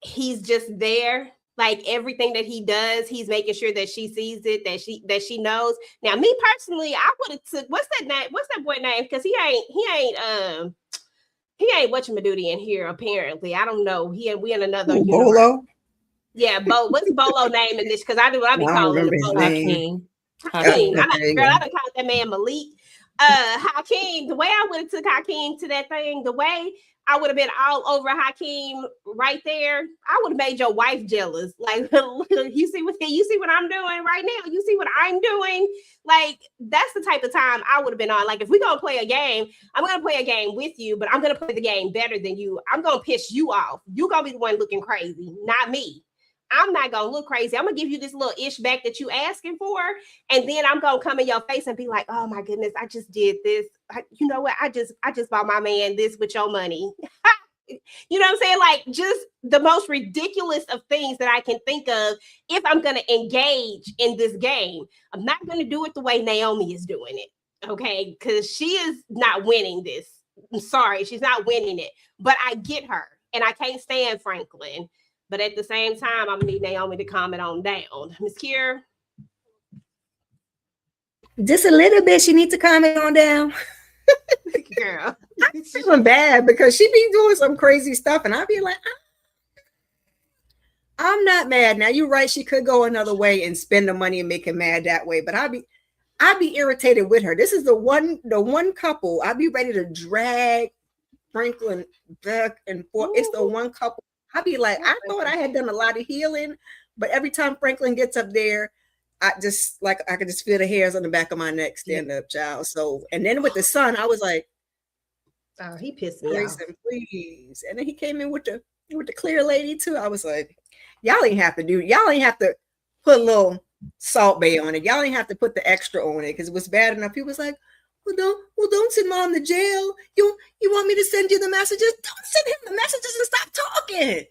he's just there, like everything that he does, he's making sure that she sees it, that she knows. Now, me personally, I would have took, what's that boy name? Because he ain't whatchamajooty in here, apparently. I don't know. We in another universe. Bolo? Yeah, what's Bolo name in this? Because I be calling him Bolo. Hakeem. Hakeem. I done called that man Malik. Hakeem, the way I would have took Hakeem to that thing, the way I would have been all over Hakeem right there, I would have made your wife jealous. Like, you see what I'm doing right now? You see what I'm doing? Like, that's the type of time I would have been on. Like, if we're going to play a game, I'm going to play a game with you, but I'm going to play the game better than you. I'm going to piss you off. You're going to be the one looking crazy, not me. I'm not going to look crazy. I'm going to give you this little ish back that you asking for. And then I'm going to come in your face and be like, oh my goodness, I just did this. You know what? I just bought my man this with your money. You know what I'm saying? Like, just the most ridiculous of things that I can think of if I'm going to engage in this game. I'm not going to do it the way Naomi is doing it. Okay. Because she is not winning this. I'm sorry. She's not winning it, but I get her, and I can't stand Franklin. But at the same time, I'm gonna need Naomi to calm it on down. Miss Kier? Just a little bit. She needs to calm it on down. Girl. I'm feeling bad because she be doing some crazy stuff, and I'd be like, I'm not mad. Now you're right. She could go another way and spend the money and make him mad that way. But I'd be irritated with her. This is the one couple. I'd be ready to drag Franklin back and forth. It's the one couple. I'd be like, I thought I had done a lot of healing, but every time Franklin gets up there, I could just feel the hairs on the back of my neck stand up, child. So, and then with the son, I was like, oh, he pissed me off. Please. And then he came in with the clear lady too. I was like, y'all ain't have to put a little Salt Bay on it. Y'all ain't have to put the extra on it because it was bad enough. He was like, don't send mom to jail. You want me to send you the messages? Don't send him the messages and stop talking.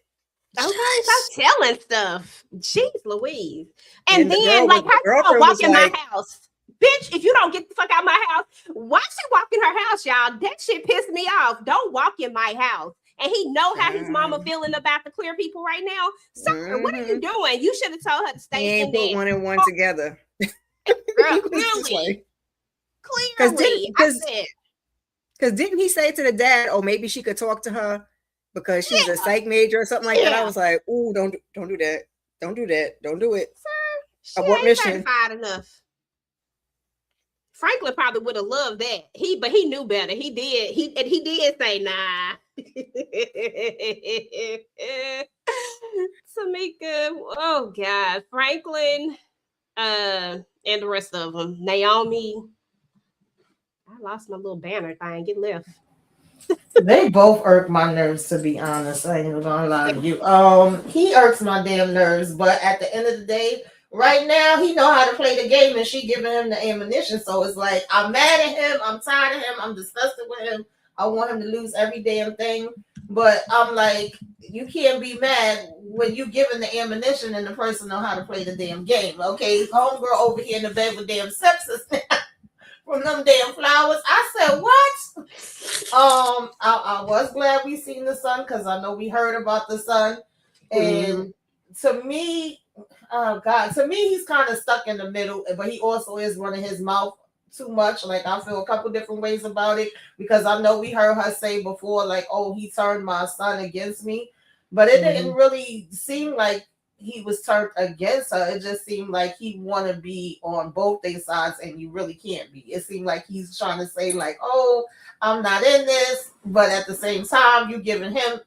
Okay, stop telling stuff. Jeez Louise. And then, how you gonna walk in my house? Bitch, if you don't get the fuck out of my house, why she walk in her house, y'all? That shit pissed me off. Don't walk in my house. And he know how his mama feeling about the clear people right now. Sir, what are you doing? You should have told her to stay in there. Put one and one together. Girl, clearly. Because didn't he say to the dad, oh, maybe she could talk to her because she's a psych major or something like that? I was like, ooh, don't do that. Don't do that. Don't do it. Sir, she ain't certified enough. Franklin probably would have loved that. But he knew better. He did. He did say nah. Tamika, oh God, Franklin, and the rest of them. Naomi. I lost my little banner thing. It left. They both irk my nerves, to be honest. I ain't even gonna lie to you. He irks my damn nerves, but at the end of the day, right now he know how to play the game and she giving him the ammunition. So it's like, I'm mad at him, I'm tired of him, I'm disgusted with him. I want him to lose every damn thing. But I'm like, you can't be mad when you giving the ammunition and the person know how to play the damn game. Okay, homegirl over here in the bed with damn sepsis from them damn flowers. I said, what? I was glad we seen the sun because I know we heard about the sun. And to me, oh God, to me, he's kind of stuck in the middle, but he also is running his mouth too much. Like, I feel a couple different ways about it because I know we heard her say before, like, oh, he turned my son against me, but it didn't really seem like he was turned against her. It just seemed like he want to be on both their sides, and you really can't be. It seemed like he's trying to say, like, oh, I'm not in this, but at the same time, you giving him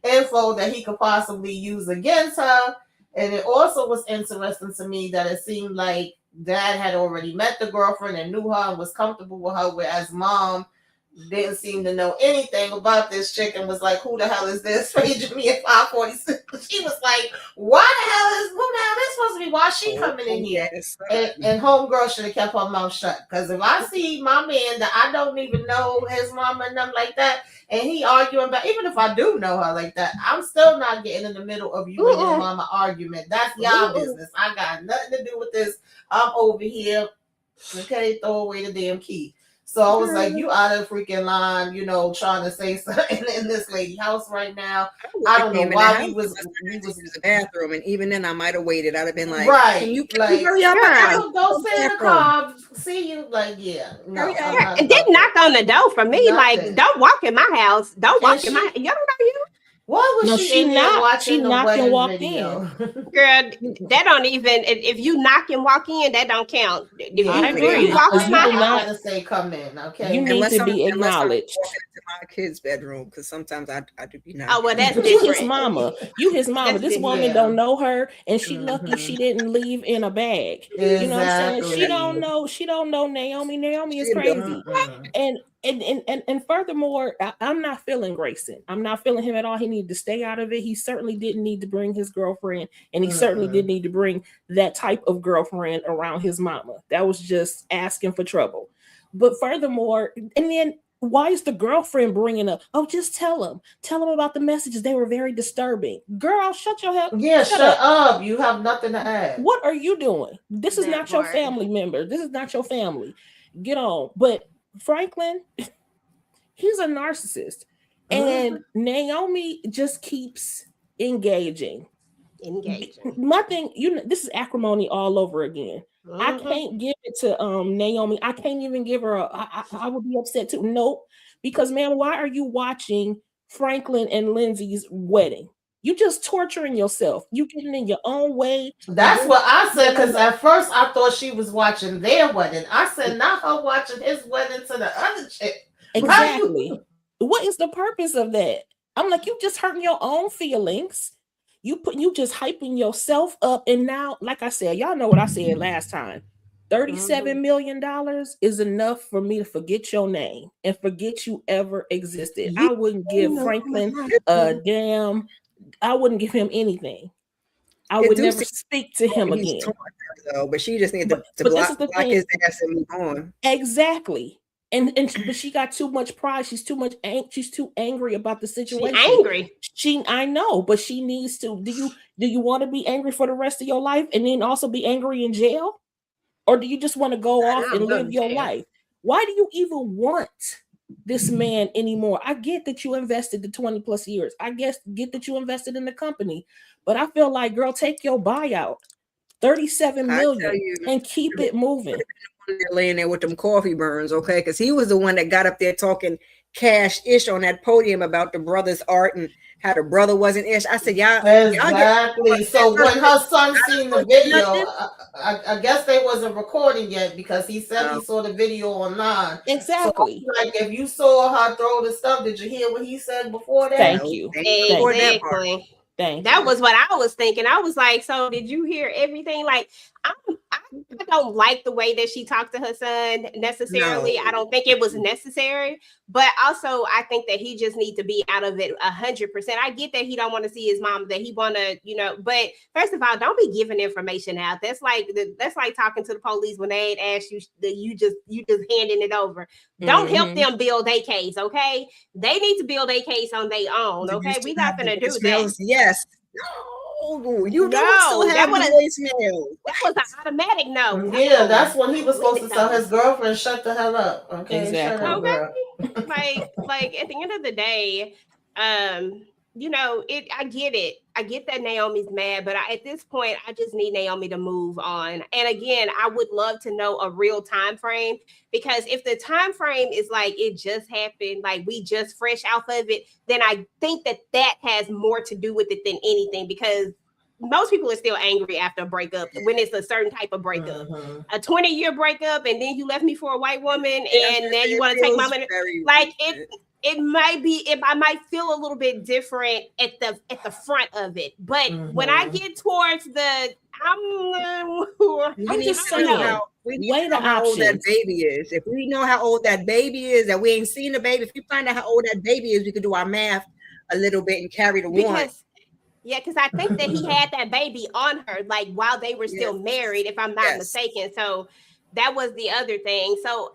info that he could possibly use against her. And it also was interesting to me that it seemed like dad had already met the girlfriend and knew her and was comfortable with her, whereas mom didn't seem to know anything about this chick and was like, who the hell is this? Paging me at 5:46. She was like, who the hell is supposed to be? Why is she coming in here? And homegirl should have kept her mouth shut. Because if I see my man that I don't even know his mama and them like that, and he arguing about, even if I do know her like that, I'm still not getting in the middle of you and your mama argument. That's y'all business. I got nothing to do with this. I'm over here. Okay, throw away the damn key. So I was like, you out of freaking line, you know, trying to say something in this lady house right now. I don't know why we was in the bathroom, and even then I might have waited. I'd have been like, right, can you like, hurry up? Go sit in the car. See you, like, yeah. No, and then knock on the door for me, like, don't walk in my house. Don't walk in my. You don't know you. What was she in there watching the wedding video? Girl, that don't even. If you knock and walk in, that don't count. If I agree. you walk in my I house, gotta say, come in, okay. You need to be acknowledged. Into my kid's bedroom, because sometimes I do be not. Oh, well, that's You different. his mama. You his mama. That's this different. woman don't know her, and she lucky she didn't leave in a bag. Exactly. You know what I'm saying? She don't know. She don't know Naomi. Naomi is crazy. And furthermore, I'm not feeling Grayson. I'm not feeling him at all. He needed to stay out of it. He certainly didn't need to bring his girlfriend, and he certainly didn't need to bring that type of girlfriend around his mama. That was just asking for trouble. But furthermore, and then why is the girlfriend bringing up? Oh, just tell him about the messages. They were very disturbing. Girl, shut your hell. Yeah, shut up. You have nothing to add. What are you doing? This is not your family member. This is not your family. Get on. But Franklin, he's a narcissist, and Naomi just keeps engaging. My thing, this is acrimony all over again. I can't give it to Naomi. I can't even give her I would be upset too. Nope, because man, why are you watching Franklin and Lindsay's wedding? You just torturing yourself. You getting in your own way. That's what I said, because at first I thought she was watching their wedding. I said, not her watching his wedding to the other chick. Exactly. What is the purpose of that? I'm like, you just hurting your own feelings. You just hyping yourself up. And now, like I said, y'all know what I said last time. $37 million is enough for me to forget your name and forget you ever existed. I wouldn't give Franklin a damn. I wouldn't give him anything. I would never speak to him again. Though, but she just needed to block his ass and move on. Exactly. But she got too much pride. She's too angry about the situation. I know, but she needs to. Do you want to be angry for the rest of your life and then also be angry in jail? Or do you just want to go off and live your life? Why do you even want this man anymore? I get that you invested the 20 plus years. I get that you invested in the company, but I feel like, girl, take your buyout, 37 million, and keep it moving. They're laying there with them coffee burns, okay? Because he was the one that got up there talking cash-ish on that podium about the brother's art and how the brother wasn't ish. I said, exactly. So when her son seen the video, I guess they wasn't recording yet because he said he saw the video online. Exactly. So, like, if you saw her throw the stuff, did you hear what he said before that? Thank you. Exactly. That was what I was thinking. I was like, so did you hear everything? Like, I don't like the way that she talked to her son necessarily. No. I don't think it was necessary, but also I think that he just needs to be out of it 100%. I get that he don't want to see his mom, that he want to, but first of all, don't be giving information out. That's like talking to the police when they ain't asked you, you just handing it over. Don't help them build a case, okay? They need to build a case on their own, okay? We not gonna do that. Yes. No, you don't still have the voicemail. That was an automatic no. Yeah, that's when he was supposed to tell his girlfriend, shut the hell up. Okay, exactly. Shut up, girl. like at the end of the day, I get it. I get that Naomi's mad, but at this point, I just need Naomi to move on. And again, I would love to know a real time frame, because if the time frame is like it just happened, like we just fresh off of it, then I think that has more to do with it than anything, because most people are still angry after a breakup when it's a certain type of breakup. A 20-year breakup, and then you left me for a white woman, and now you want to take my money. Like it might be, I might feel a little bit different at the front of it, but when I get towards I'm just saying, we need to know how old that baby is. If we know how old that baby is, that we ain't seen the baby, if we find out how old that baby is, we could do our math a little bit and carry the one. Yeah, because I think that he had that baby on her, like while they were still married, if I'm not mistaken. So that was the other thing. So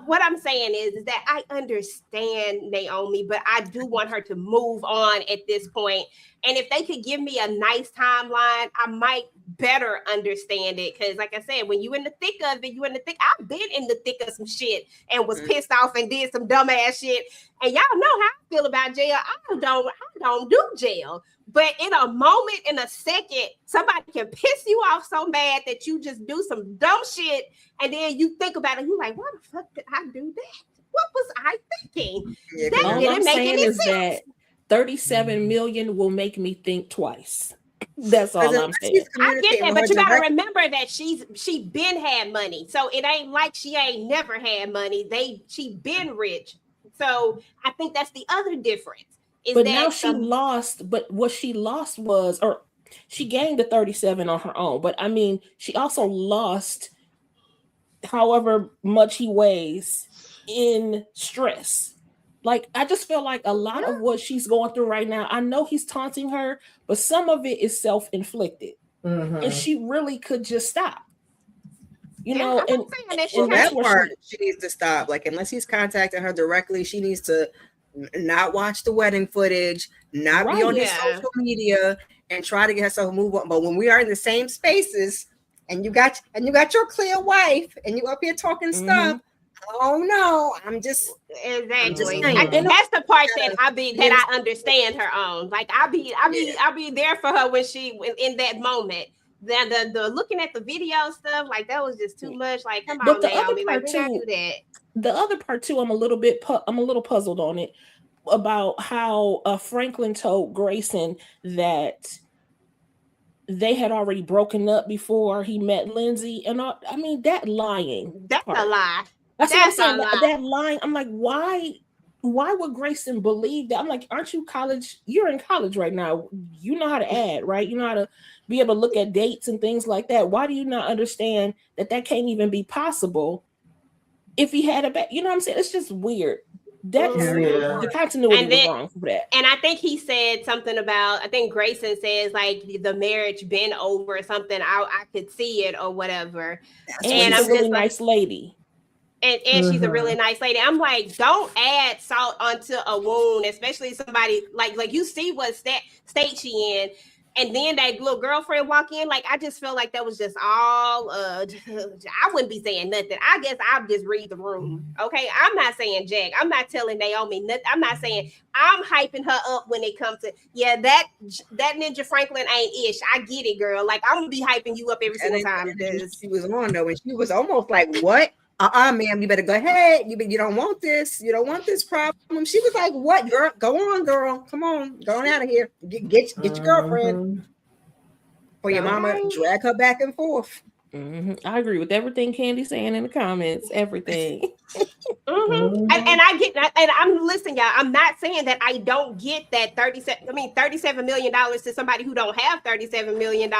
what I'm saying is that I understand Naomi, but I do want her to move on at this point. And if they could give me a nice timeline, I might better understand it. Because like I said, when you in the thick of it, I've been in the thick of some shit and was pissed off and did some dumbass shit. And y'all know how I feel about jail. I don't do jail. But in a moment, in a second, somebody can piss you off so bad that you just do some dumb shit. And then you think about it, you're like, why the fuck did I do that? What was I thinking? That all didn't I'm make saying any is sense. that 37 million will make me think twice. That's all I'm saying. I get that, but you gotta remember that she been had money. So it ain't like she ain't never had money. She been rich. So I think that's the other difference. But now she lost, but what she lost was, or she gained the 37 on her own. But I mean, she also lost however much he weighs in stress. Like, I just feel like a lot of what she's going through right now, I know he's taunting her, but some of it is self-inflicted. And she really could just stop. And that part she needs to stop. Like, unless he's contacting her directly, she needs to not watch the wedding footage, not be on his social media, and try to get herself moved on. But when we are in the same spaces, and you got your clear wife, and you up here talking stuff, oh no, I'm just saying. That's the part that I understand her on. Like I'll be there for her when she in that moment. The looking at the video stuff, like that was just too much. Like, come on, Naomi, like we gotta do that. The other part too, I'm a little puzzled on it, about how Franklin told Grayson that they had already broken up before he met Lindsay, and all. I mean, that lying. That's a lie. That's what I'm saying. That lying. I'm like, why would Grayson believe that? I'm like, aren't you college? You're in college right now. You know how to add, right? You know how to be able to look at dates and things like that. Why do you not understand that can't even be possible if he had a back? You know what I'm saying? It's just weird. The continuity was wrong for that. And I think he said something about, I think Grayson says like the marriage been over or something. I could see it or whatever. And she's a really nice lady. And she's a really nice lady. I'm like, don't add salt onto a wound, especially somebody like you see what state she in. And then that little girlfriend walk in. Like, I just feel like that was just all, I wouldn't be saying nothing. I guess I'll just read the room. Okay. I'm not saying Jack. I'm not telling Naomi nothing. I'm not saying, I'm hyping her up when it comes to, that Ninja Franklin ain't ish. I get it, girl. Like, I'm going to be hyping you up every single time. She was on though. And she was almost like, what? Ma'am, you better go ahead. You don't want this. You don't want this problem. She was like, what, girl? Go on, girl. Come on. Go on out of here. Get your girlfriend. For your mama, drag her back and forth. I agree with everything Candy's saying in the comments. Everything. And I get that, and I'm listening, y'all. I'm not saying that I don't get that $37 million to somebody who don't have $37 million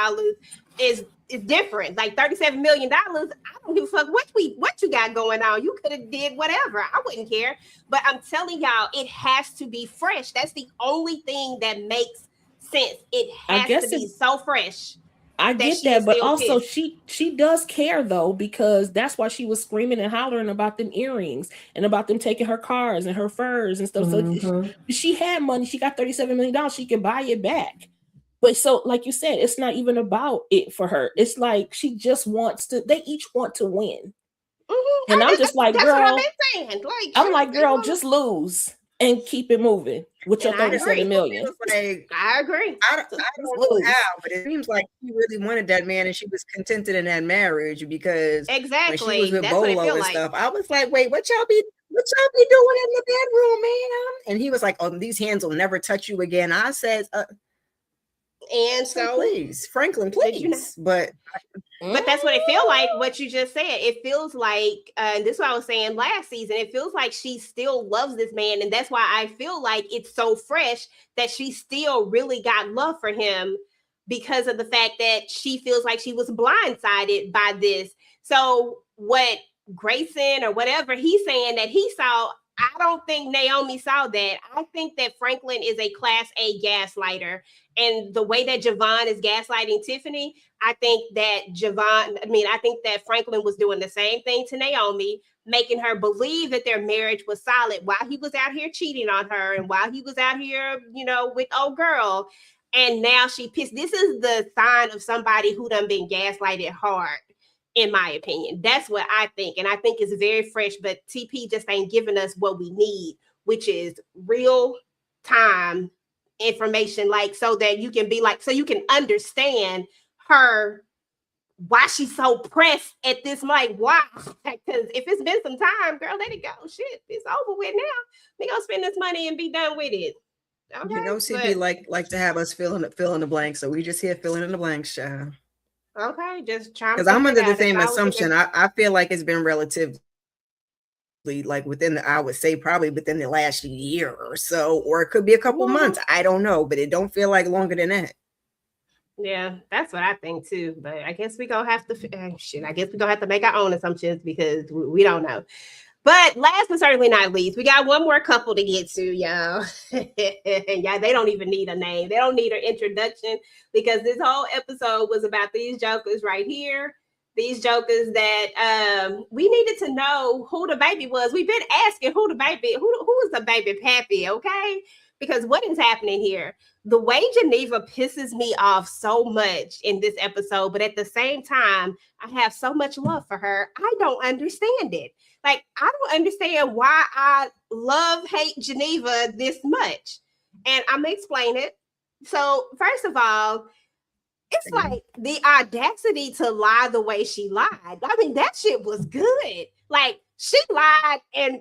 is different. Like $37 million, I don't give a fuck what you got going on. You could have did whatever. I wouldn't care. But I'm telling y'all, it has to be fresh. That's the only thing that makes sense. It has to be so fresh. I get that, but also she does care though, because that's why she was screaming and hollering about them earrings and about them taking her cars and her furs and stuff. So she had money. She got $37 million. She can buy it back. But so, like you said, it's not even about it for her. It's like she just wants to. They each want to win, and I'm just like, girl. I'm like, girl, just lose and keep it moving with your 37 million. Like, I agree. I don't know how, but it seems like she really wanted that man and she was contented in that marriage, because when she was with Bolo and stuff, I was like, wait, what y'all be doing in the bedroom, man? And he was like, oh, these hands will never touch you again. I said, and so please, Franklin, please. But that's what it feels like, what you just said. It feels like, and this is what I was saying last season, it feels like she still loves this man. And that's why I feel like it's so fresh that she still really got love for him, because of the fact that she feels like she was blindsided by this. So what Grayson or whatever he's saying that he saw, I don't think Naomi saw that. I think that Franklin is a class A gaslighter. And the way that Javon is gaslighting Tiffany, I think that Franklin was doing the same thing to Naomi, making her believe that their marriage was solid while he was out here cheating on her and while he was out here, with old girl. And now she pissed. This is the sign of somebody who done been gaslighted hard, in my opinion. That's what I think. And I think it's very fresh, but TP just ain't giving us what we need, which is real time information, like, so that you can be like, so you can understand her, why she's so pressed at this, like, why? Because if it's been some time, girl, let it go. Shit, it's over with now. We gonna spend this money and be done with it. Okay, CP like to have us fill in the blanks, so we just here filling in the blanks, child. Okay, just trying. Because I'm under the same assumption. I feel like it's been relatively, like, I would say probably within the last year or so, or it could be a couple months. I don't know, but it don't feel like longer than that. Yeah, that's what I think too. But I guess we gonna have to I guess we gonna have to make our own assumptions, because we don't know. But last but certainly not least, we got one more couple to get to, y'all. Yeah, they don't even need a name. They don't need an introduction, because this whole episode was about these jokers right here. These jokers that we needed to know who the baby was. We've been asking who is the baby pappy, okay? Because what is happening here? The way Geneva pisses me off so much in this episode, but at the same time, I have so much love for her. I don't understand it. Like, I don't understand why I hate Geneva this much. And I'm going to explain it. So, first of all, it's like the audacity to lie the way she lied. I mean, that shit was good. Like, she lied, and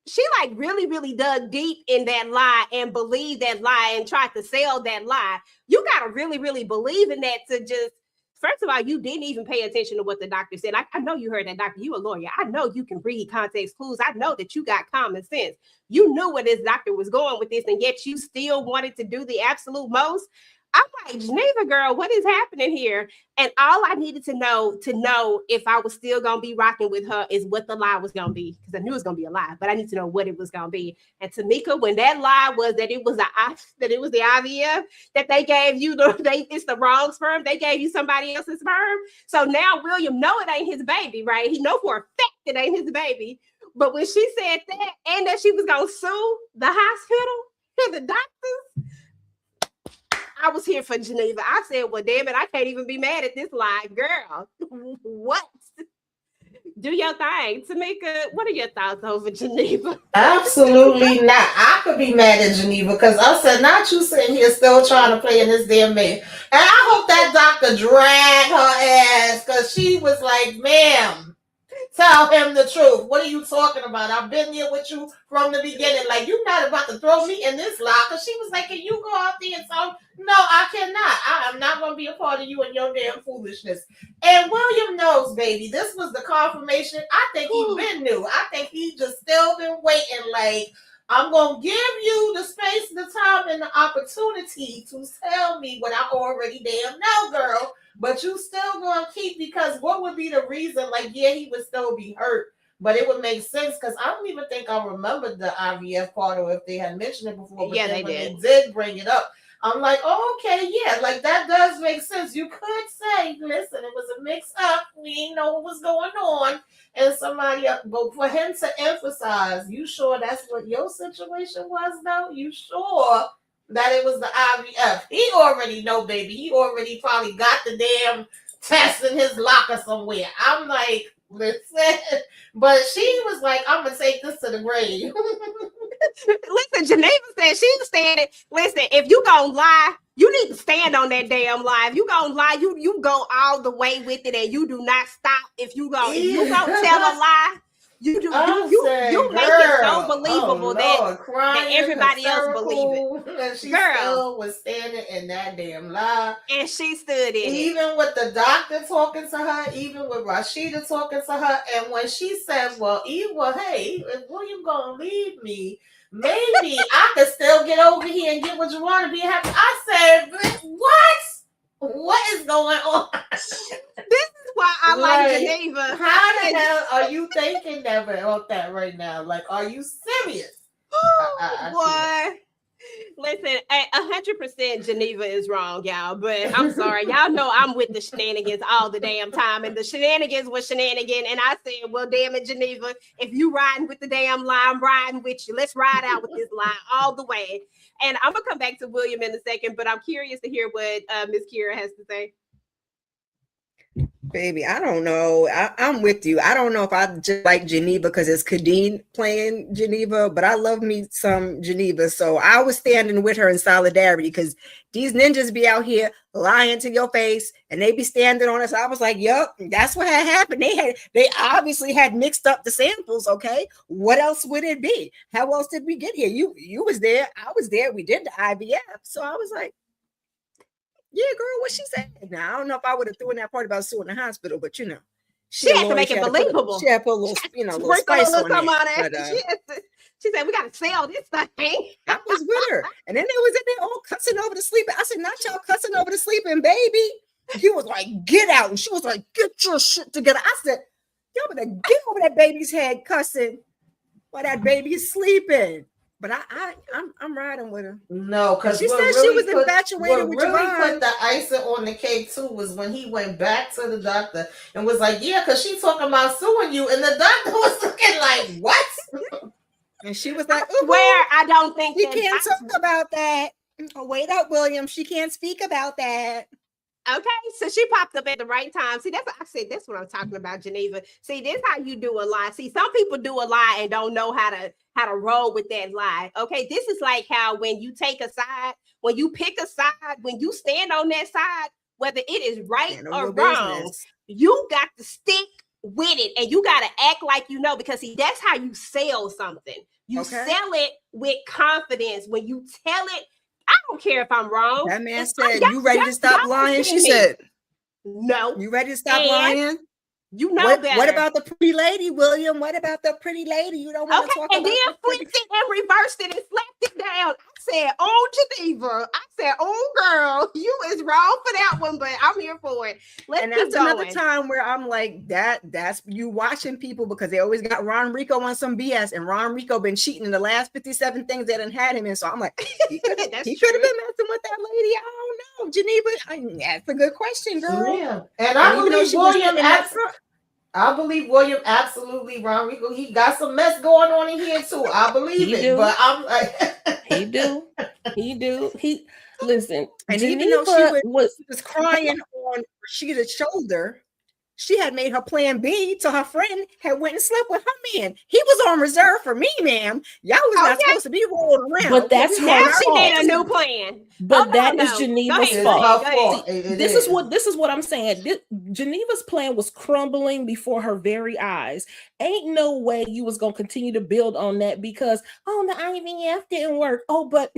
she like really, really dug deep in that lie and believed that lie and tried to sell that lie. You got to really, really believe in that to just, first of all, you didn't even pay attention to what the doctor said. I know you heard that, doctor. You a lawyer. I know you can read context clues. I know that you got common sense. You knew where this doctor was going with this, and yet you still wanted to do the absolute most. I'm like, Geneva, girl, what is happening here? And all I needed to know if I was still going to be rocking with her is what the lie was going to be. Because I knew it was going to be a lie, but I need to know what it was going to be. And Tamika, when that lie was that it was the IVF, that they gave you, it's the wrong sperm. They gave you somebody else's sperm. So now William know it ain't his baby, right? He know for a fact it ain't his baby. But when she said that, and that she was going to sue the hospital and the doctors, I was here for Geneva. I said, well, damn it, I can't even be mad at this lie. Girl, what? Do your thing. Tamika, what are your thoughts over Geneva? Absolutely not. I could be mad at Geneva, because I said, not you sitting here still trying to play in this damn man. And I hope that doctor dragged her ass, because she was like, ma'am, Tell him the truth. What are you talking about? I've been here with you from the beginning. Like, you're not about to throw me in this locker. She was like, can you go out there and tell him? No, I cannot. I am not going to be a part of you and your damn foolishness. And William knows, baby. This was the confirmation. I think he been knew. I think he just still been waiting. Like, I'm going to give you the space, the time, and the opportunity to tell me what I already damn know, girl. But you still gonna keep, because what would be the reason? Like, yeah, he would still be hurt, but it would make sense, because I don't even think I remembered the IVF part, or if they had mentioned it before. But Yeah, then they when did. they did bring it up, I'm like, oh, okay, yeah, like that does make sense. You could say, listen, it was a mix up. We didn't know what was going on. And somebody else, but for him to emphasize, you sure that's what your situation was, though? You sure that it was the IVF? He already know, baby. He already probably got the damn test in his locker somewhere. I'm like, listen. But she was like, I'm going to take this to the grave. Listen, Geneva said she was standing. Listen, if you gonna lie, you need to stand on that damn lie. If you gonna lie, you go all the way with it, and you do not stop. If you gonna tell a lie, you do you make it so believable that everybody else believe it. And she Girl. still was standing in that damn lie. And she stood in it. Even with the doctor talking to her, even with Rasheeda talking to her, and when she said, well, hey, if William gonna leave me, maybe I could still get over here and get what you want to be happy. I said, what? What is going on? This is why I like Geneva. How the hell are you thinking about that right now? Like, are you serious? Boy, listen, 100% Geneva is wrong, y'all. But I'm sorry, y'all know I'm with the shenanigans all the damn time, and the shenanigans was shenanigan. And I said, well, damn it, Geneva, if you riding with the damn lie, I'm riding with you. Let's ride out with this lie all the way. And I'm gonna come back to William in a second, but I'm curious to hear what Miss Kira has to say. Baby, I don't know. I'm with you. I don't know if I just like Geneva because it's Kadeen playing Geneva, but I love me some Geneva. So I was standing with her in solidarity, because these ninjas be out here lying to your face and they be standing on us. I was like, yup, that's what had happened. They obviously had mixed up the samples. Okay, what else would it be? How else did we get here? You was there. I was there. We did the IVF. So I was like, yeah, girl, what she said. Now, I don't know if I would have thrown that part about suing the hospital, but you know, she had to make it believable. She had to put a little, little spice on it. But, she said, we got to sell this thing. I was with her. And then they was in there all cussing over the sleeping. I said, not y'all cussing over the sleeping baby. He was like, get out. And she was like, get your shit together. I said, y'all better get over that baby's head cussing while that baby is sleeping. But I'm riding with her. No, because she said she was infatuated with Javon. Put the icing on the cake too was when he went back to the doctor and was like, yeah, because she talking about suing you, and the doctor was looking like, what? And she was like, I swear, I don't think she can't talk about that. Oh, wait up, William. She can't speak about that. Okay, so she popped up at the right time. See, that's what I said. That's what I'm talking about, Geneva. See, this is how you do a lie. See, some people do a lie and don't know how to roll with that lie. Okay, this is like how when you take a side, when you pick a side, when you stand on that side, whether it is right or wrong, you got to stick with it, and you got to act like you know, because see, that's how you sell something. You sell it with confidence. When you tell it, I don't care if I'm wrong. That man said, you ready to stop lying? She said, no. You ready to stop lying? You know better. What about the pretty lady, William? What about the pretty lady? You don't want to talk about and then flipped it and reversed it and slapped it down. I said, oh, Geneva. I said, oh, girl, you is wrong for that one, but I'm here for it. And that's another time where I'm like, that's you watching people, because they always got Ron Rico on some BS, and Ron Rico been cheating in the last 57 things that done had him in. So I'm like, he could have been messing with that lady. I don't know, Geneva. That's a good question, girl. Yeah. And I believe William absolutely Ron Rico. He got some mess going on in here too. I believe it. But I'm like, he do. He listen. And even though she was crying on Rasheeda's shoulder, she had made her plan B to her friend, had went and slept with her man. He was on reserve for me, ma'am. Y'all was not supposed to be rolling around. But that's We her Now was she fault. need a new plan. But Oh, that no, is no. Geneva's Go It's ahead, fault. go her ahead, go fault. ahead. This is what I'm saying. Geneva's plan was crumbling before her very eyes. Ain't no way you was gonna continue to build on that because the IVF didn't work. Oh, but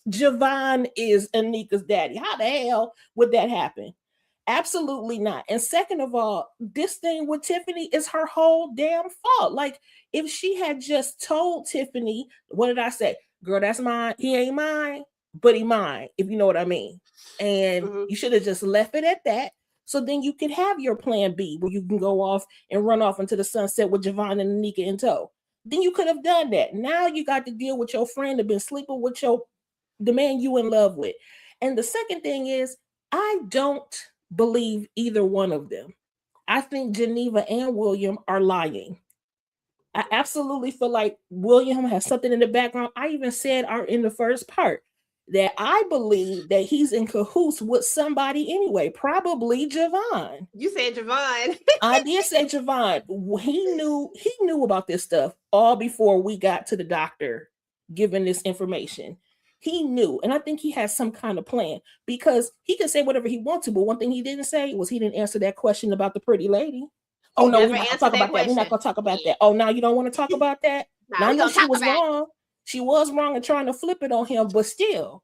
Javon is Anika's daddy. How the hell would that happen? Absolutely not. And second of all, this thing with Tiffany is her whole damn fault. Like, if she had just told Tiffany, what did I say? Girl, that's mine. He ain't mine, but he mine, if you know what I mean. And you should have just left it at that. So then you could have your plan B where you can go off and run off into the sunset with Javon and Anika in tow. Then you could have done that. Now you got to deal with your friend that been sleeping with the man you in love with. And the second thing is, I don't believe either one of them. I think Geneva and William are lying. I absolutely feel like William has something in the background. I even said in the first part that I believe that he's in cahoots with somebody anyway, probably Javon. You said Javon. I did say Javon. He knew about this stuff all before we got to the doctor giving this information. He knew, and I think he has some kind of plan because he can say whatever he wants to, but one thing he didn't say was he didn't answer that question about the pretty lady. Oh, no, we're not going to talk about that. We're not going to talk about that. Oh, now you don't want to talk about that? Now I know she was wrong. She was wrong in trying to flip it on him, but still,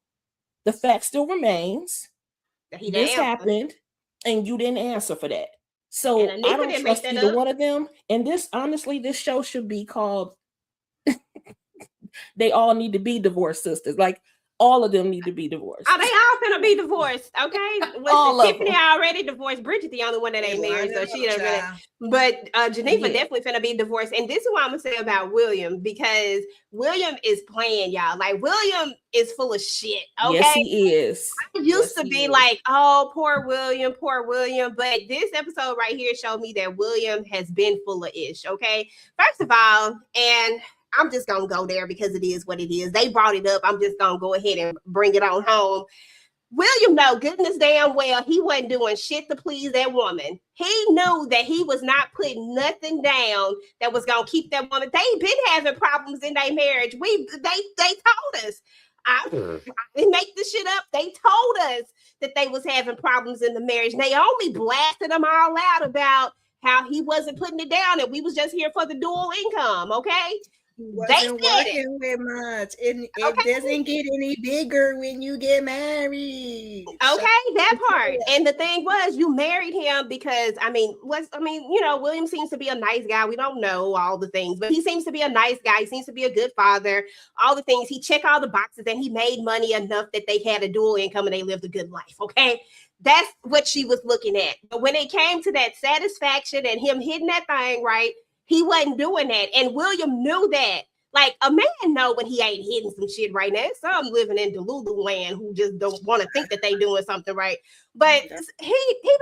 the fact still remains. This happened, and you didn't answer for that. So I don't trust either one of them. And this show should be called They All Need to Be Divorced Sisters. Like, all of them need to be divorced. Oh, they all finna be divorced, okay? Tiffany already divorced. Bridget, the only one that ain't married, so she doesn't really. But Geneva definitely finna be divorced. And this is what I'm gonna say about William, because William is playing, y'all. Like, William is full of shit, okay? Yes, he is. I used to be like, oh, poor William. But this episode right here showed me that William has been full of ish, okay? First of all, and I'm just going to go there because it is what it is. They brought it up. I'm just going to go ahead and bring it on home. William, know goodness damn well he wasn't doing shit to please that woman. He knew that he was not putting nothing down that was going to keep that woman. They've been having problems in their marriage. They told us. I didn't make this shit up. They told us that they was having problems in the marriage. Naomi blasted them all out about how he wasn't putting it down and we was just here for the dual income, okay? Wasn't working with much. It doesn't get any bigger when you get married. Okay, that part. And the thing was, you married him because William seems to be a nice guy. We don't know all the things, but he seems to be a nice guy. He seems to be a good father. All the things. He checked all the boxes and he made money enough that they had a dual income and they lived a good life. Okay. That's what she was looking at. But when it came to that satisfaction and him hitting that thing right, he wasn't doing that. And William knew that. Like, a man know when he ain't hitting some shit right now. Some living in Delulu land who just don't want to think that they doing something right. But he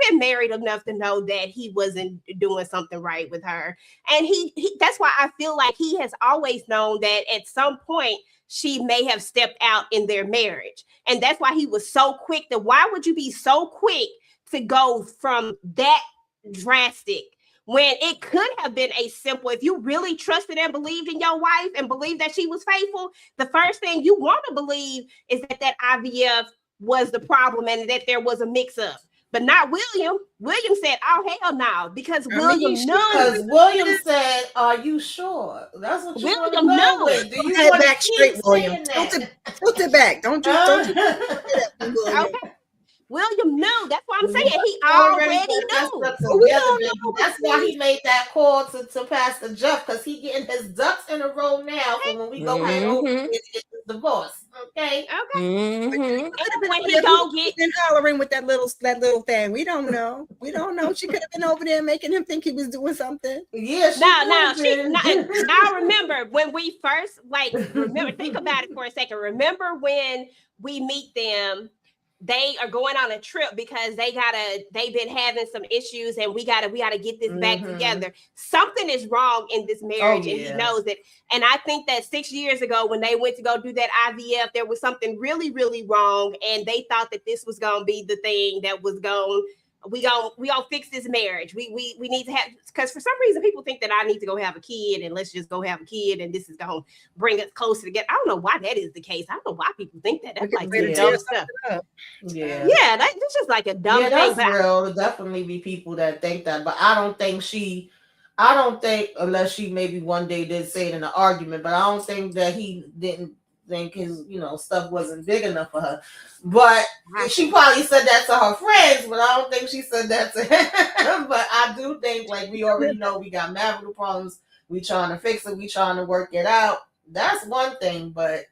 been married enough to know that he wasn't doing something right with her. And he that's why I feel like he has always known that at some point she may have stepped out in their marriage. And that's why he was so quick why would you be so quick to go from that drastic when it could have been a simple, if you really trusted and believed in your wife and believed that she was faithful, the first thing you want to believe is that IVF was the problem and that there was a mix-up. But not William. William said, oh, hell no, because William knew. Because William said, are you sure? That's what William knew. Do you want back straight, William? Tilt it back. Don't you? Okay. William knew. That's what I'm saying. He already knew. That's why he made that call to Pastor Jeff, because he getting his ducks in a row now for when we go head over and get this divorce. Okay. When he go get hollering with that little thing. We don't know. She could have been over there making him think he was doing something. Yeah. Now remember when we first think about it for a second. Remember when we meet them. They are going on a trip because they've been having some issues and we gotta get this back together. Something is wrong in this marriage and he knows it. And I think that 6 years ago when they went to go do that IVF, there was something really, really wrong. And they thought that this was going to be the thing that was going we gonna fix this marriage. We need to have, because for some reason people think that I need to go have a kid and let's just go have a kid and this is gonna bring us closer together. I don't know why that is the case. I don't know why people think that. That's like some dumb stuff. Yeah, that's just like a dumb thing. That's real. There'll definitely be people that think that, but I don't think unless she maybe one day did say it in an argument, but I don't think that he didn't think his, stuff wasn't big enough for her. But she probably said that to her friends, but I don't think she said that to him. But I do think, like, we already know we got marital problems. We trying to fix it. We trying to work it out. That's one thing, but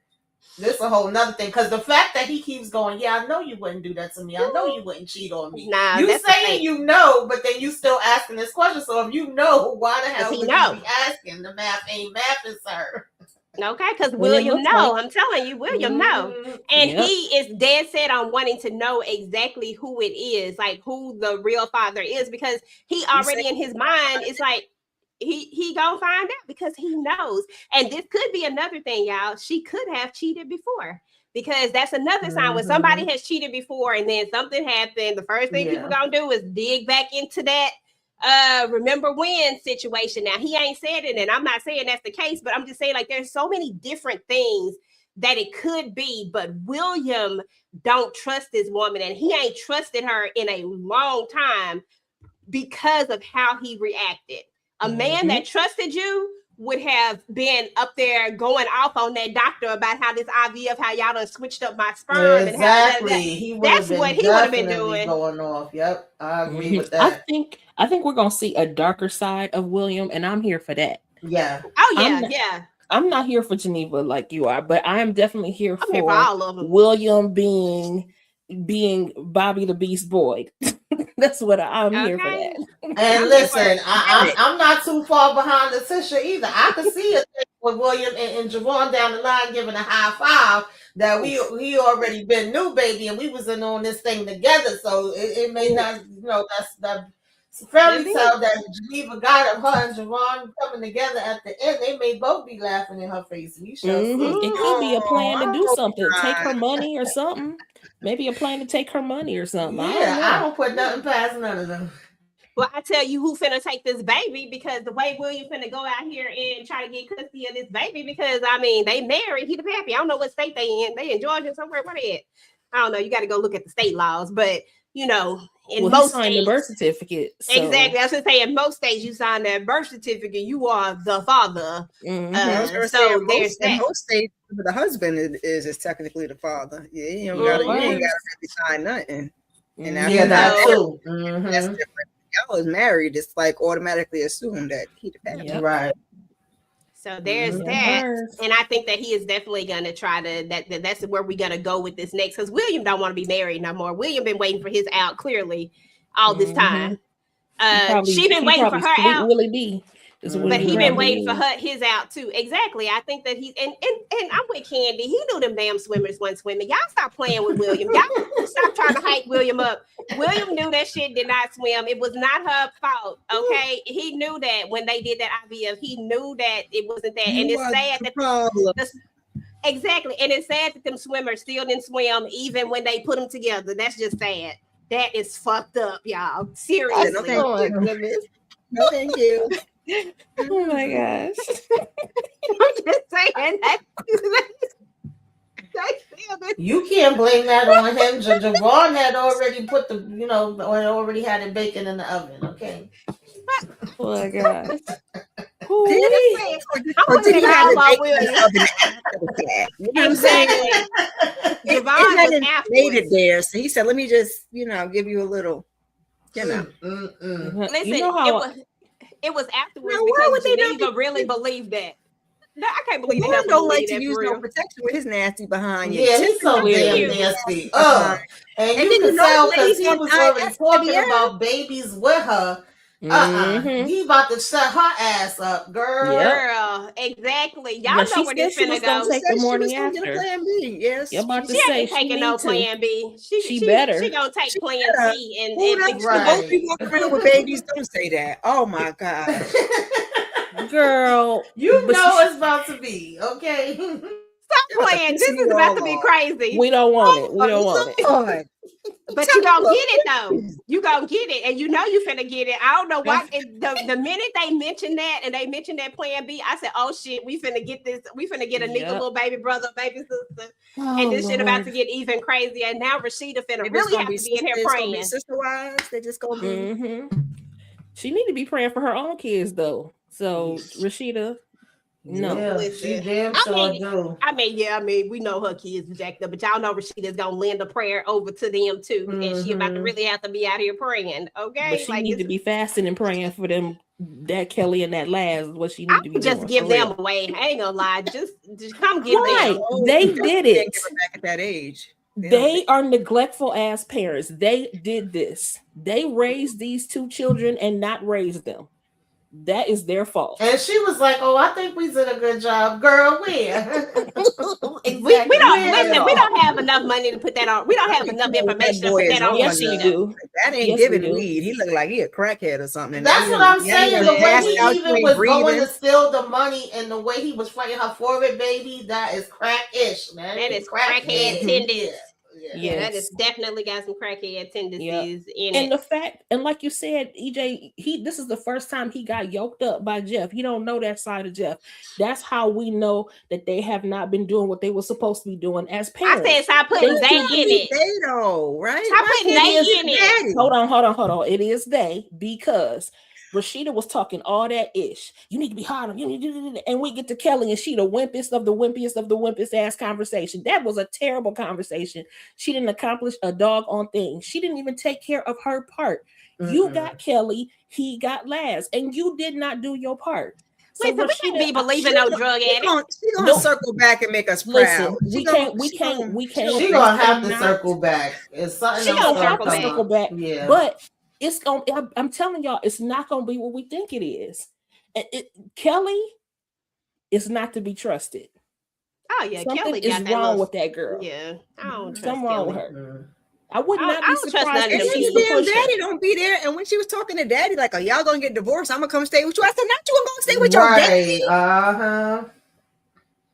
this is a whole nother thing. Because the fact that he keeps going, yeah, I know you wouldn't do that to me. I know you wouldn't cheat on me. Nah, you saying you know, but then you still asking this question. So if you know, why the hell would you be asking? The math ain't mathing, sir. Okay, because William know. I'm telling you, William know. And he is dead set on wanting to know exactly who it is, like who the real father is, because he already in his mind is like, he gonna find out because he knows. And this could be another thing, y'all. She could have cheated before, because that's another sign when somebody has cheated before and then something happened. The first thing people gonna do is dig back into that remember when situation. Now he ain't said it, and I'm not saying that's the case, but I'm just saying, like, there's so many different things that it could be. But William don't trust this woman, and he ain't trusted her in a long time because of how he reacted. A man that trusted you would have been up there going off on that doctor about how this IVF, how y'all done switched up my sperm. Exactly. And that's what he would have been doing. Going off. Yep, I agree with that. I think we're gonna see a darker side of William, and I'm here for that. Yeah. Oh yeah, I'm not here for Geneva like you are, but I am definitely here for all of them. William being Bobby the Beast Boyd. That's what I'm here for that. And listen, I'm not too far behind Letitia either. I could see a thing with William and Javon down the line giving a high five that we already been new, baby, and we was in on this thing together. So it may not, that's that fairy tale that Geneva got of her and Javon coming together at the end. They may both be laughing in her face. We shall see. It could be a plan to do something, take her money or something. Maybe a plan to take her money or something. I don't put nothing past none of them. Well, I tell you who finna take this baby, because the way William finna go out here and try to get custody of this baby, because I mean they married, he the pappy. I don't know what state they in. They in Georgia somewhere. Where they at? I don't know. You got to go look at the state laws, but in most states, the birth certificate. So. Exactly. I was gonna say, in most states, you sign that birth certificate, you are the father. So there's that. In most states, the husband is technically the father. Yeah, you ain't gotta really sign nothing. And that too. That's different. Y'all is married, it's like automatically assumed that he the pappy. Right. So there's that, and I think that he is definitely gonna try to. That's where we're gonna go with this next, because William don't want to be married no more. William been waiting for his out clearly all this time. She been waiting for her out. Willie B. But he been waiting for his out too. Exactly. I think that he's and I'm with Candy. He knew them damn swimmers wasn't swimming. Y'all stop playing with William. Y'all stop trying to hype William up. William knew that shit did not swim. It was not her fault. Okay. He knew that when they did that IVF. He knew that it wasn't that. And it's sad that exactly. And it's sad that them swimmers still didn't swim even when they put them together. That's just sad. That is fucked up, y'all. Seriously. No, thank you. Oh my gosh. I'm just saying that. You can't blame that on him. Javon had already put already had it baking in the oven. Okay. Oh my gosh. Did he have it baking in the oven? Exactly. Javon made it there, so he said, "Let me just, give you a little, Listen, it was afterwards because Geneva really believed that. No, I can't believe that. Don't like to use no protection with his nasty behind you. Yeah, he's so damn nasty. And you can tell because he was already talking about babies with her. He about to shut her ass up, girl. Girl, exactly. Y'all know where this finna go. Take the morning after. Plan B. Yes, you're about to she say ain't taking no plan B. She better. She gonna take plan C and most people walking around with babies don't say that. Oh my god, girl, you know it's about to be okay. Stop playing. This is about to be crazy. We don't want it. We don't want it. But you gonna get it though. You gonna get it, and you know you finna get it. I don't know why. The minute they mentioned that and they mentioned that Plan B, I said, "Oh shit, we finna get this. We finna get a nigga little baby brother, baby sister, and this shit about to get even crazier." And now Rasheeda finna really have to be in here praying. Sister wives, they just gonna be. She need to be praying for her own kids though. So Rasheeda. No, yeah, she damn sure do. I mean, we know her kids jacked up, but y'all know Rasheeda's gonna lend a prayer over to them too, and she about to really have to be out here praying. Okay, but she need to be fasting and praying for them. That Kelly and that Laz, what she need to be just doing, give them away. I ain't gonna lie, just come give them. They did it. Give her back at that age. They are neglectful ass parents. They did this. They raised these two children and not raised them. That is their fault. And she was like, "Oh, I think we did a good job, girl. Where? We don't have enough money to put that on. We don't have enough information to put that on. Yes, you do. That ain't giving weed. He looked like he a crackhead or something. That's what I'm saying. The way he even was going to steal the money and the way he was fighting her for it, baby, that is crack-ish, man. That is crackhead tendencies. Yeah, that is definitely got some crackhead tendencies in it. And the fact, and like you said, EJ, this is the first time he got yoked up by Jeff. You don't know that side of Jeff. That's how we know that they have not been doing what they were supposed to be doing as parents. I said stop putting they in it. They know, right? Stop putting they in it. Hold on. It is they, because Rasheeda was talking all that ish. You need to be harder. And we get to Kelly, and she the wimpiest of the wimpiest ass conversation. That was a terrible conversation. She didn't accomplish a doggone thing. She didn't even take care of her part. You got Kelly, he got Laz, and you did not do your part. So we can't be believing no drug addict. She's gonna circle back and make us proud. We can't. She's gonna have to circle back. It's something she's gonna have to circle back. Yeah, but it's gonna. I'm telling y'all, it's not gonna be what we think it is. Kelly is not to be trusted. Oh yeah, something Kelly is wrong with that girl. Yeah, I don't trust something wrong with her. I would not be surprised if she's damn daddy don't be there. And when she was talking to daddy, like, "Oh, y'all gonna get divorced? I'm gonna come stay with you." I said, "Not you gonna stay with your daddy."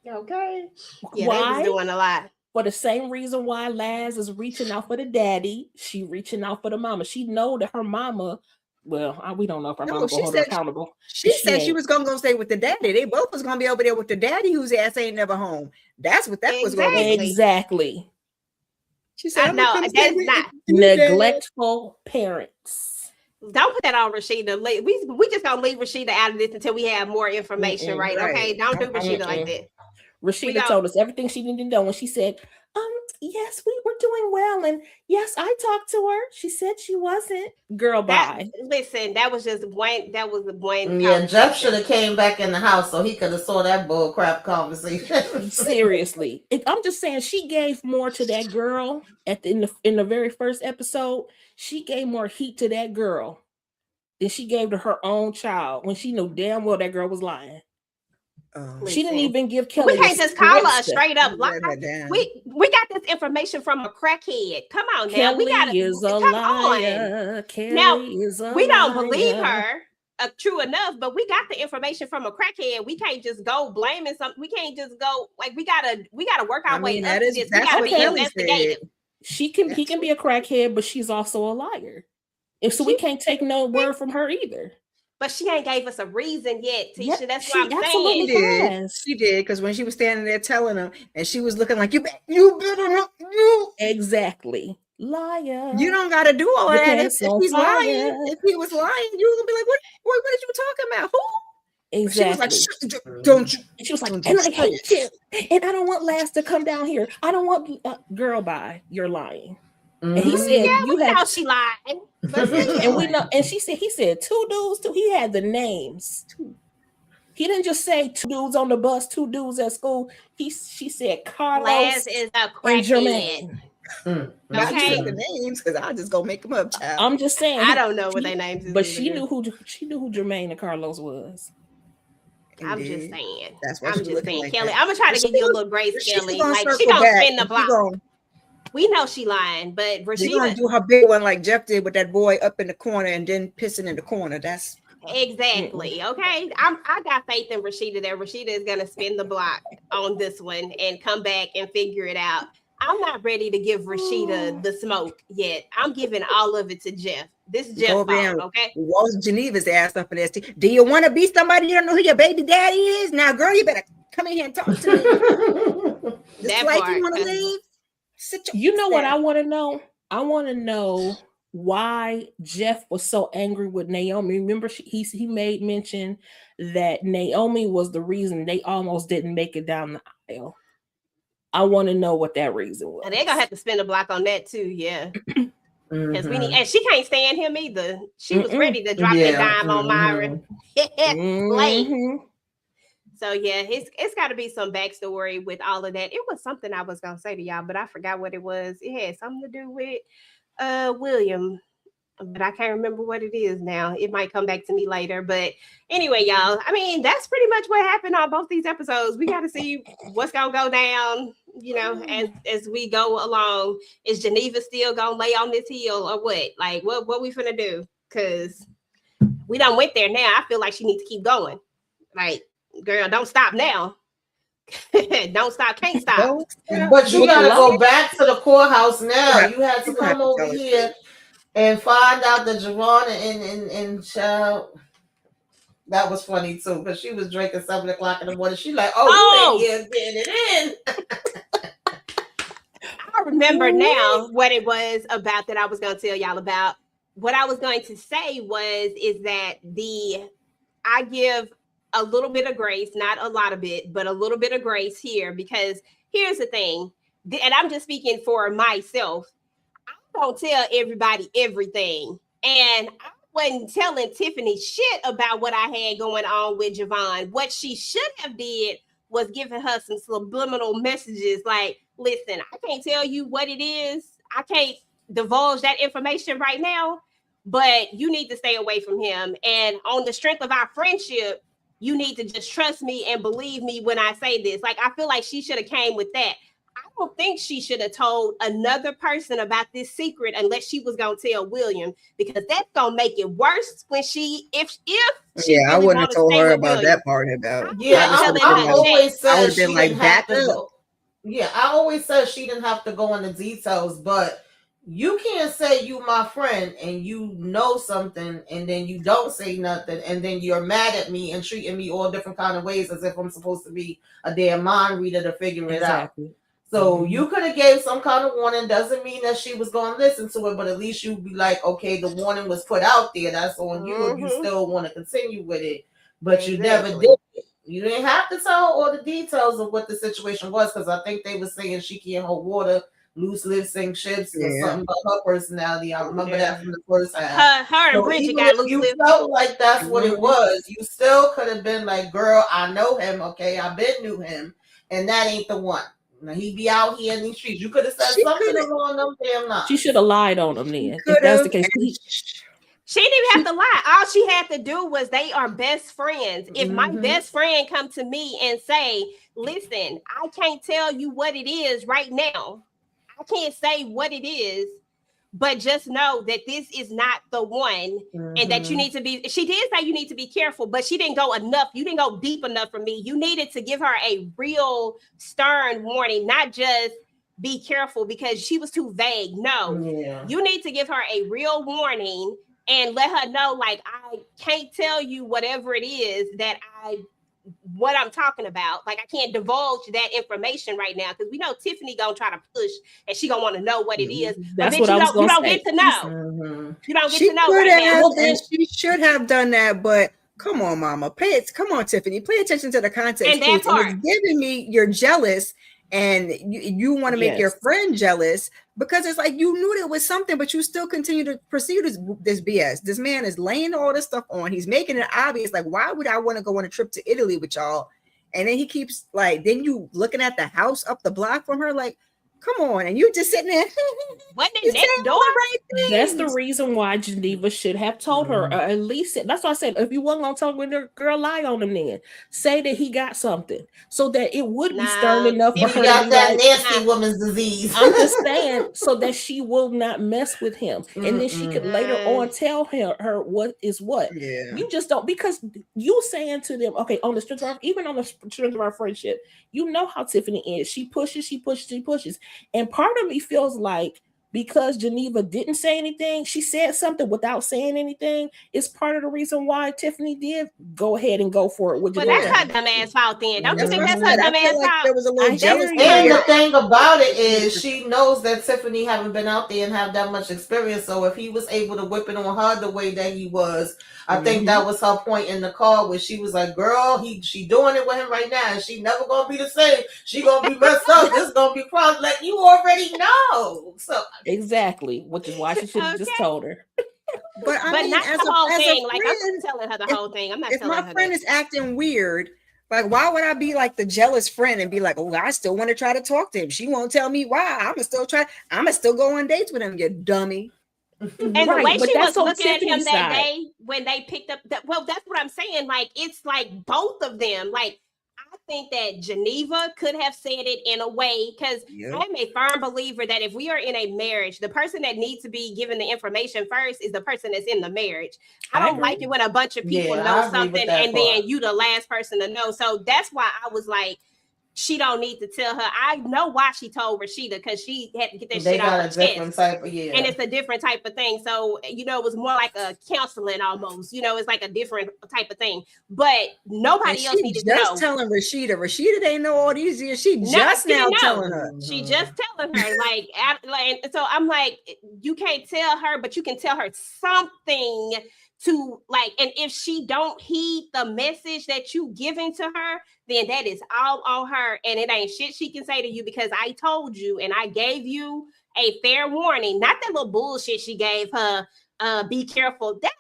Okay. Yeah, they was doing a lot. For the same reason why Laz is reaching out for the daddy, she reaching out for the mama. She know that her mama. Well, we don't know if her mama will hold her accountable. She said she was gonna go stay with the daddy. They both was gonna be over there with the daddy whose ass ain't never home. That's what that was gonna be. Exactly. She said, "No, that's not neglectful parents." Don't put that on Rasheeda. We just gonna leave Rasheeda out of this until we have more information, right? Okay, don't do Rasheeda like that. Rasheeda told us everything she needed to know when she said, yes, we were doing well, and yes, I talked to her. She said she wasn't. Girl, bye. Listen, that was just Wayne. That was the Wayne. Yeah, Jeff should have came back in the house so he could have saw that bull crap conversation. Seriously, I'm just saying she gave more to that girl in the very first episode. She gave more heat to that girl than she gave to her own child when she knew damn well that girl was lying. She didn't even give Kelly. We can't just call her a straight up lie. We got this information from a crackhead. Come on now. Kelly We gotta is a liar. Kelly now is a we don't liar. believe her true enough, but we got the information from a crackhead. We can't just go blaming something. We can't just go like we gotta work our way up to this. We gotta be investigative. He can be a crackhead, but she's also a liar. And so we can't take no word from her either. But she ain't gave us a reason yet, Tisha. Yeah, that's what I'm saying. She did, because when she was standing there telling him, and she was looking like, you better not, you. Exactly. Liar. You don't got to do all that. If he's lying, if he was lying, you would be like, what are you talking about? Who? Exactly. She was like, don't you. And she was like, and I hate you. And I don't want Laz to come down here. I don't want, girl, bye. You're lying. And he said, "You have." How she lied, and we know. And he said 2 dudes too. He had the names. He didn't just say 2 dudes on the bus, 2 dudes at school. She said Carlos Laz is a and Jermaine. Okay, the names because I just go make them up. Child. I'm just saying. I don't know what their names is, but she knew who Jermaine and Carlos was. I'm just saying. That's what I'm just saying, like Kelly. that. I'm gonna try to give you a little grace, Kelly. Like she gonna spin the block. We know she lying, but Rasheeda, she's gonna do her big one like Jeff did with that boy up in the corner and then pissing in the corner. That's exactly okay. I got faith in Rasheeda there. Rasheeda is gonna spin the block on this one and come back and figure it out. I'm not ready to give Rasheeda the smoke yet. I'm giving all of it to Jeff. This is Jeff's Go fault, down. okay? Walls Geneva's ass up in this. Do you want to be somebody you don't know who your baby daddy is? Now, girl, you better come in here and talk to me. This That life part, you want to 'cause- live? You know what I want to know? I want to know why Jeff was so angry with Naomi. Remember, he made mention that Naomi was the reason they almost didn't make it down the aisle. I want to know what that reason was. And they're gonna have to spend a block on that too, yeah. Because we need, and she can't stand him either. She was ready to drop that dime on Myra. Play. So yeah, it's got to be some backstory with all of that. It was something I was gonna say to y'all, but I forgot what it was. It had something to do with William, but I can't remember what it is now. It might come back to me later. But anyway, y'all, I mean, that's pretty much what happened on both these episodes. We got to see what's gonna go down, you know, as we go along. Is Geneva still gonna lay on this hill or what? Like, what we finna do? Because we done went there now. I feel like she needs to keep going. Like, girl, don't stop now. Don't stop, can't stop. But you gotta go back to the courthouse now. You had to come over here and find out that Javon and Child. That was funny too, because she was drinking 7 o'clock in the morning. She like, oh, you ain't getting it in. I remember now what it was about that I was going to tell y'all about. What I was going to say is that I give a little bit of grace, not a lot of it, but a little bit of grace here, because here's the thing, and I'm just speaking for myself. I don't tell everybody everything, and I wasn't telling Tiffany shit about what I had going on with Javon. What she should have did was giving her some subliminal messages like, listen, I can't tell you what it is. I can't divulge that information right now, but you need to stay away from him. And on the strength of our friendship, you need to just trust me and believe me when I say this. Like, I feel like she should have came with that. I don't think she should have told another person about this secret unless she was going to tell William, because that's going to make it worse when if she yeah, really I wouldn't have told her about William. that part about. Yeah, I always said she been like didn't have back to up. go. Yeah, I always said she didn't have to go into details, but you can't say you my friend and you know something and then you don't say nothing and then you're mad at me and treating me all different kind of ways as if I'm supposed to be a damn mind reader to figure it out. So you could have gave some kind of warning. Doesn't mean that she was going to listen to it, but at least you'd be like, okay, the warning was put out there. That's on you. If you still want to continue with it, but you never did it. You didn't have to tell her all the details of what the situation was, because I think they were saying she can't hold water, loose lips, sink ships, or something about her personality. I remember that from the first half. Her and Bridget got loose lips. You felt like that's what it was. You still could have been like, girl, I know him, okay? I been knew him, and that ain't the one. Now he be out here in these streets. You could have said something along them damn lines. She should have lied on him then. If that's the case. She didn't even have to lie. All she had to do was they are best friends. If my best friend come to me and say, listen, I can't tell you what it is right now. I can't say what it is, but just know that this is not the one and that you need to be, she did say you need to be careful, but she didn't go enough. You didn't go deep enough for me. You needed to give her a real stern warning, not just be careful, because she was too vague. No, you need to give her a real warning and let her know, like, I can't tell you whatever it is what I'm talking about. Like, I can't divulge that information right now, because we know Tiffany gonna try to push and she gonna want to know what it is. That's but what you don't get to know. You don't get to know right now. And she should have done that, but come on, mama. Come on, Tiffany. Pay attention to the context. And that part. And it's giving me you're jealous and you want to make your friend jealous, because it's like you knew there was something, but you still continue to pursue this BS. This man is laying all this stuff on. He's making it obvious. Like, why would I want to go on a trip to Italy with y'all? And then he keeps like, then you looking at the house up the block from her, like, come on, and you just sitting there. Wasn't it next door? That's the reason why Geneva should have told her, or at least that's why I said, if you wasn't gonna tell her, girl, lie on him then. Say that he got something, so that it would be stern enough for her. He got that nasty woman's disease. I'm just saying, so that she will not mess with him, and then she could later on tell her what is what. Yeah. You just don't, because you saying to them, okay, on the strength of even on the strength of our friendship, you know how Tiffany is. She pushes. And part of me feels like because Geneva didn't say anything, she said something without saying anything. It's part of the reason why Tiffany did go ahead and go for it with But Geneva. that's her dumb ass fault then. Don't you That's think what I that's her said. I dumb feel ass like fault? there was a little I jealousy hear you. And there. the thing about it is she knows that Tiffany haven't been out there and have that much experience. So if he was able to whip it on her the way that he was, I think that was her point in the call where she was like, girl, she doing it with him right now and she never gonna be the same. She gonna be messed up. This gonna be problems. Like you already know. So Exactly, which is why she should have just Okay. told her. But I But mean, not as the a whole as thing. a Like I'm friend, not telling her the if- whole thing. I'm not if telling my her friend that. is acting weird, like why would I be like the jealous friend and be like, oh, I still want to try to talk to him. She won't tell me why. I'ma still go on dates with him, you dummy. And the Right, way but she that's was on looking at him Tiffany's that side. day when they picked up that, well, that's what I'm saying. Like it's like both of them. Like I think that Geneva could have said it in a way because Yep. I'm a firm believer that if we are in a marriage, the person that needs to be given the information first is the person that's in the marriage. I I don't like agree. it when a bunch of people Yeah, know I agree with something that and part. then you the last person to know. So that's why I was like, she don't need to tell her. I know why she told Rasheeda because she had to get that They shit out got her a different chest. type of yeah. And it's a different type of thing. So, you know, it was more like a counseling almost. You know, it's like a different type of thing. But And nobody else she needed to just know. telling Rasheeda. Rasheeda didn't know all these years. She No, just she now didn't know. telling her. She just telling her, like, so I'm like, you can't tell her, but you can tell her something to like, and if she don't heed the message that you giving to her, then that is all on her, and it ain't shit she can say to you because I told you and I gave you a fair warning. Not that little bullshit she gave her. Be careful. That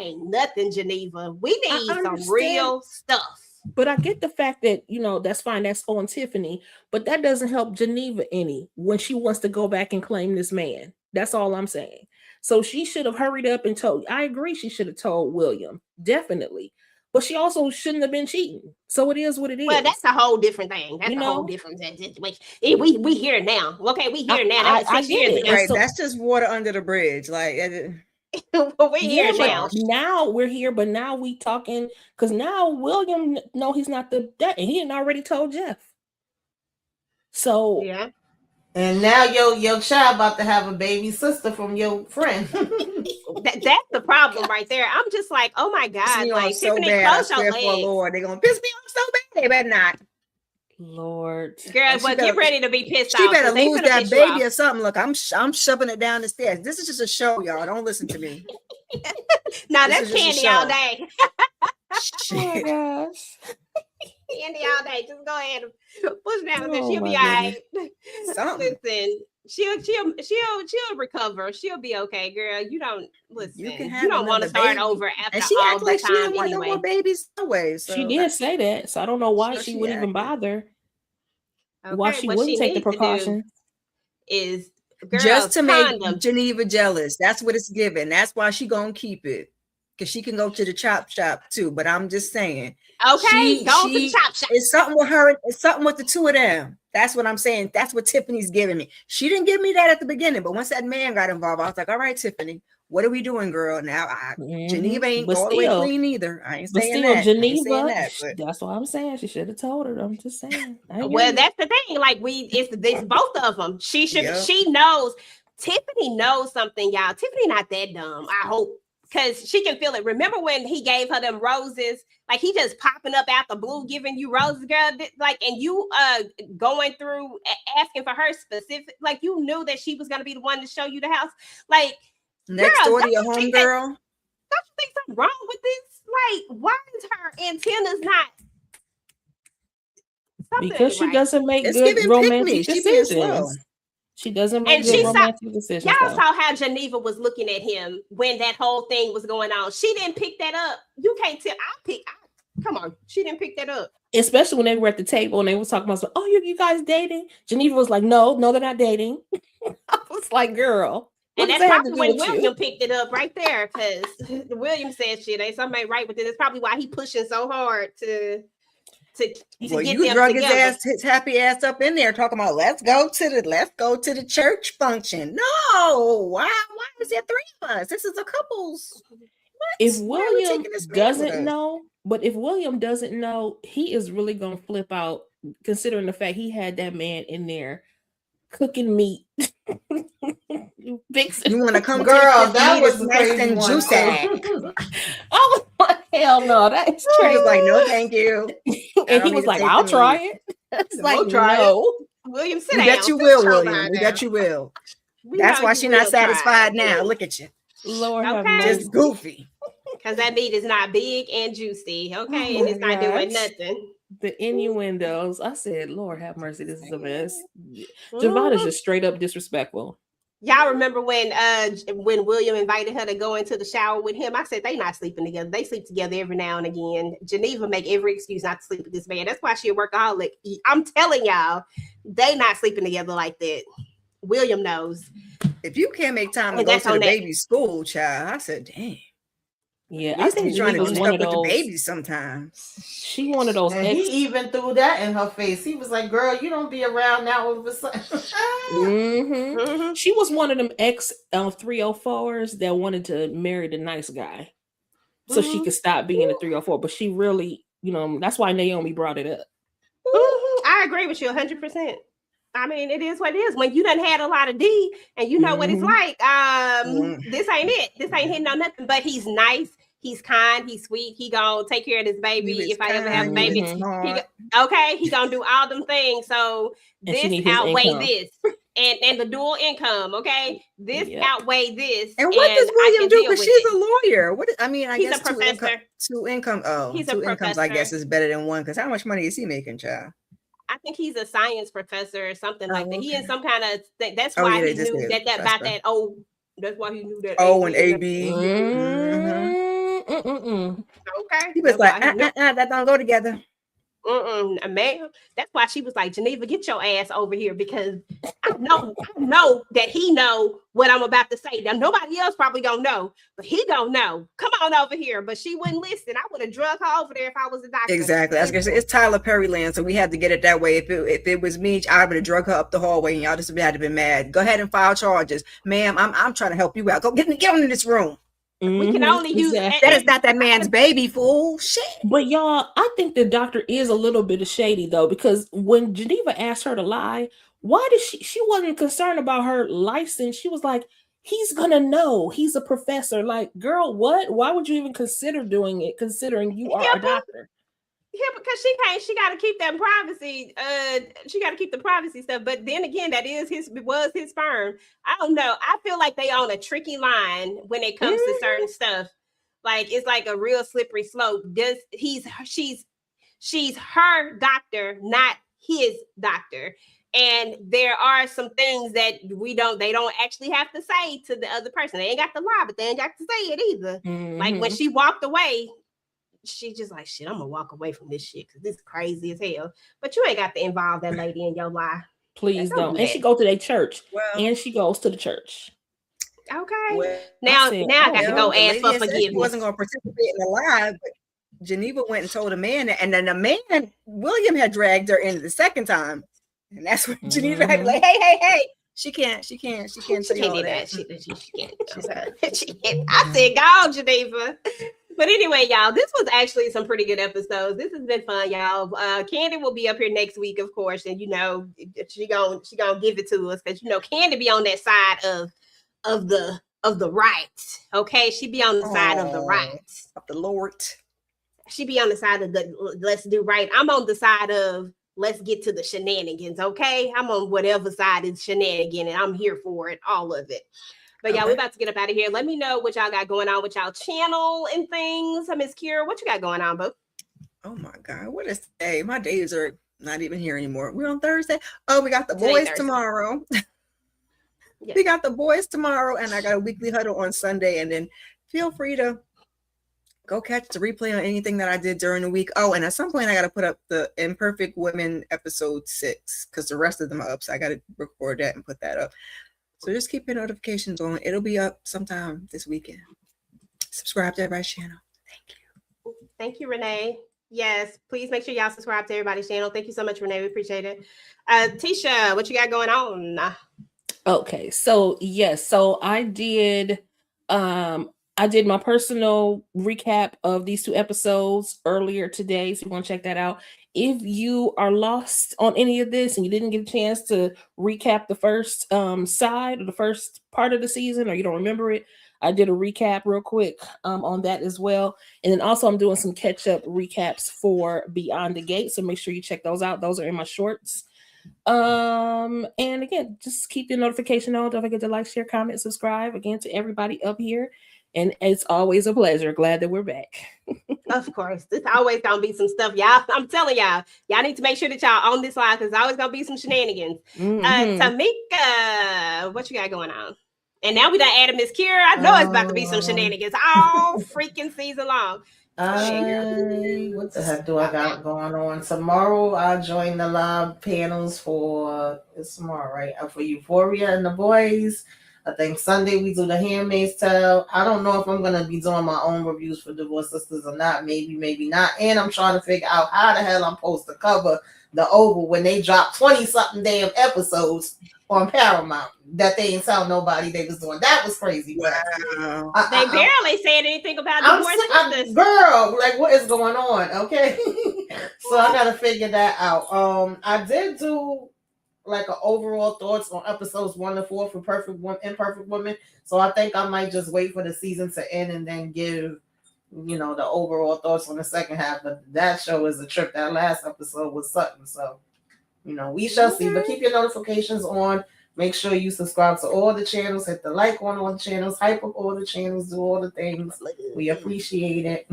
ain't nothing, Geneva. We need some understand. real stuff. But I get the fact that, you know, that's fine. That's on Tiffany. But that doesn't help Geneva any when she wants to go back and claim this man. That's all I'm saying. So she should have hurried up and told. I agree. She should have told William. Definitely. But she also shouldn't have been cheating. So it is what it is. Well, that's a whole different thing. That's You a whole know? different situation. We here now. Okay, we here now. That was I 6 get years it. ago. Right, so- that's just water under the bridge. Like we Yeah, here but now. now we're here, but now we talking because now William, no, he's not that, and he had already told Jeff. So Yeah. And now your child about to have a baby sister from your friend. That's the problem right there. I'm just like, oh my piss God. me Like, off so Tiffany, bad. I close your swear for legs. Lord, they're gonna piss me off so bad. They better not. Lord, Girl, She but better- get ready to be pissed She off. better 'cause they lose finna that piss you baby off. or something. Look, I'm shoving it down the stairs. This is just a show, y'all. Don't listen to me. Nah, This that's is just a candy all show. day. oh my Shit. gosh. Candy all day. Just go ahead and push down there. Oh She'll be my all right. Something. Listen, she'll recover. She'll be okay, girl. You don't listen. You can You have don't want to another start baby. over after And she all act the like she time didn't want no anyway. more babies anyway. So She did say that, so I don't know why So she she would even acted. bother. Okay, Why she what wouldn't she take the needs to do precaution. is, girl, just to make condom. Geneva jealous. That's what it's given. That's why she gonna keep it. Because she can go to the chop shop too. But I'm just saying. Okay, go to the chop shop. It's something with her. It's something with the two of them. That's what I'm saying. That's what Tiffany's giving me. She didn't give me that at the beginning, but once that man got involved, I was like, all right, Tiffany, what are we doing, girl? Now Geneva ain't But all the way still- clean either. I ain't But saying still, that. I ain't saying Geneva, that, but that's what I'm saying. She should have told her. I'm just saying. I hear Well, you. that's the thing. Like it's both of them. She should. Yep. She knows. Tiffany knows something, y'all. Tiffany not that dumb. I hope. Because she can feel it. Remember when he gave her them roses? Like he just popping up out the blue, giving you roses, girl. Like, and you going through asking for her specific. Like you knew that she was gonna be the one to show you the house. Like next girl, door to don't your you home think that- girl. Don't you think something wrong with this? Like, why is her antennas not? Something Because she ain't right. doesn't make It's good giving romantic pick me. She being slow. decisions. She doesn't make And good she saw- romantic decisions. Y'all though. saw how Geneva was looking at him when that whole thing was going on. She didn't pick that up. You can't tell. Come on. She didn't pick that up. Especially when they were at the table and they were talking about, oh, you guys dating? Geneva was like, no, they're not dating. I was like, girl. And what that's does that have to probably do when with you? William picked it up right there, because William said shit. Ain't something ain't right with it. That's probably why he pushing so hard to Well, get you them drug together. his happy ass up in there talking about let's go to the church function. No, why is there three of us? This is a couples. If Why are we William taking this man with doesn't us? know, but if William doesn't know, he is really gonna flip out, considering the fact he had that man in there cooking meat. You want to come Girl, take this that meat, was it's the nice crazy and one. juicy. too. Oh, hell no, that is He crazy. was like, no, thank you. And he was like, I'll try it. It's like, We'll try it. no. William, sit We down. bet you Sit will, your William. behind We down. bet you will. We That's know why you she's not will try satisfied it. now. Look at you. Lord have Okay. mercy. Just goofy. Because that meat is not big and juicy, okay? Oh And my it's not doing gosh. nothing. The innuendos. I said, Lord have mercy, this is a mess. Mhm. Javon is just straight up disrespectful. Y'all remember when William invited her to go into the shower with him? I said they not sleeping together. They sleep together every now and again. Geneva make every excuse not to sleep with this man. That's why she a workaholic. I'm telling y'all, they not sleeping together like that. William knows. If you can't make time to And go that's to the on that. baby's school, child, I said, dang. Yeah, At I least think he's trying to Geneva's keep one up of with the those. babies sometimes. She one of those And ex. he even threw that in her face. He was like, girl, you don't be around now all of a sudden. Mm-hmm. Mhm. She was one of them ex 304s that wanted to marry the nice guy so she could stop being a 304. But she really, that's why Naomi brought it up. I agree with you 100%. I mean, it is what it is. When you done had a lot of D and you know what it's like, this ain't it. This ain't hitting on nothing. But he's nice. He's kind. He's sweet. He gonna take care of this baby. If I ever have a baby, he gonna do all them things. So And she this need his outweigh income. this, and the dual income. Okay, this Yep. outweigh this. And what does I William can do? deal Because with she's it. a lawyer. What? I mean, I He's guess a professor. two income. Oh, He's a two incomes. I guess professor. is better than one. Because how much money is he making, child? I think he's a science professor or something like that. He in okay. some kind of thing. That's Oh, why yeah, they he just knew said that about professor. that. Oh, that's why he knew that. O and AB. AB. Okay, He was that's like, why he knew. that don't go together. Man, that's why she was like, Geneva, get your ass over here because I know that he know what I'm about to say. Now nobody else probably gonna know, but he gonna know. Come on over here. But she wouldn't listen. I would have drug her over there if I was a doctor. Exactly. I was gonna say it's Tyler Perry land, so we had to get it that way. If it was me, I would have drug her up the hallway, and y'all just would have been mad. Go ahead and file charges, ma'am. I'm trying to help you out. Go get on in this room. We can only use that is not that man's baby, fool. Shit. But y'all, I think the doctor is a little bit of shady though, because when Geneva asked her to lie, why did she wasn't concerned about her license? She was like, he's gonna know he's a professor. Like, girl, what? Why would you even consider doing it considering you are a doctor? Yeah, because she got to keep that privacy. She got to keep the privacy stuff. But then again, that was his firm. I don't know. I feel like they on a tricky line when it comes to certain stuff. Like it's like a real slippery slope. She's her doctor, not his doctor. And there are some things that they don't actually have to say to the other person. They ain't got to lie, but they ain't got to say it either. Like when she walked away, she just like, shit, I'm gonna walk away from this shit because this is crazy as hell. But you ain't got to involve that lady in your lie. Please don't. And she go to their church. Well, and she goes to the church. Okay. Well, now I got to go ask for forgiveness. She wasn't gonna participate in the lie, but Geneva went and told a man that, and then the man, William, had dragged her in the second time. And that's when Geneva had like, hey. She can't say all that. She can't. I said, go, Geneva. But anyway, y'all, this was actually some pretty good episodes. This has been fun, y'all. Candy will be up here next week, of course, and she gonna give it to us because Candy be on that side of the right. Okay, she be on the side of the right. Of the Lord. She be on the side of the let's do right. I'm on the side of let's get to the shenanigans. Okay, I'm on whatever side is shenanigan, and I'm here for it, all of it. But y'all, we're about to get up out of here. Let me know what y'all got going on with y'all channel and things. Miss Kira, what you got going on, boo? Oh my God, what is today? My days are not even here anymore. We're on Thursday. Oh, we got the boys tomorrow. Yeah. We got the boys tomorrow, and I got a weekly huddle on Sunday. And then feel free to go catch the replay on anything that I did during the week. Oh, and at some point I got to put up the Imperfect Women episode 6 because the rest of them are up. So I got to record that and put that up. So just keep your notifications on. It'll be up sometime this weekend. Subscribe to everybody's channel. Thank you. Thank you, Renee. Yes, please make sure y'all subscribe to everybody's channel. Thank you so much, Renee. We appreciate it. Tisha, what you got going on? Okay, so yes, so I did I did my personal recap of these 2 episodes earlier today, so you want to check that out. If you are lost on any of this and you didn't get a chance to recap the first side or the first part of the season, or you don't remember it, I did a recap real quick on that as well. And then also I'm doing some catch-up recaps for Beyond the Gate, so make sure you check those out. Those are in my shorts. And again, just keep your notification on. Don't forget to like, share, comment, subscribe again to everybody up here. And it's always a pleasure. Glad that we're back. Of course. There's always gonna be some stuff, y'all. I'm telling y'all need to make sure that y'all on this line because there's always gonna be some shenanigans. Tamika, what you got going on? And now we done added Miss Kira. I know it's about to be some shenanigans all freaking season long. What the heck do I got going on? Tomorrow I'll join the live panels for it's tomorrow, right? For Euphoria and the Boys. I think Sunday we do The Handmaid's Tale. I don't know if I'm gonna be doing my own reviews for Divorce Sisters or not. Maybe not. And I'm trying to figure out how the hell I'm supposed to cover the Oval when they drop 20-something damn episodes on Paramount that they didn't tell nobody they was doing. That was crazy. Wow. They barely said anything about Divorce Sisters. Girl, like what is going on? Okay. So I gotta figure that out. I did do like an overall thoughts on episodes 1 to 4 for Imperfect Woman. So I think I might just wait for the season to end and then give, the overall thoughts on the second half. But that show is a trip. That last episode was something. So, we shall see. But keep your notifications on. Make sure you subscribe to all the channels. Hit the like on all the channels. Hype up all the channels. Do all the things. We appreciate it.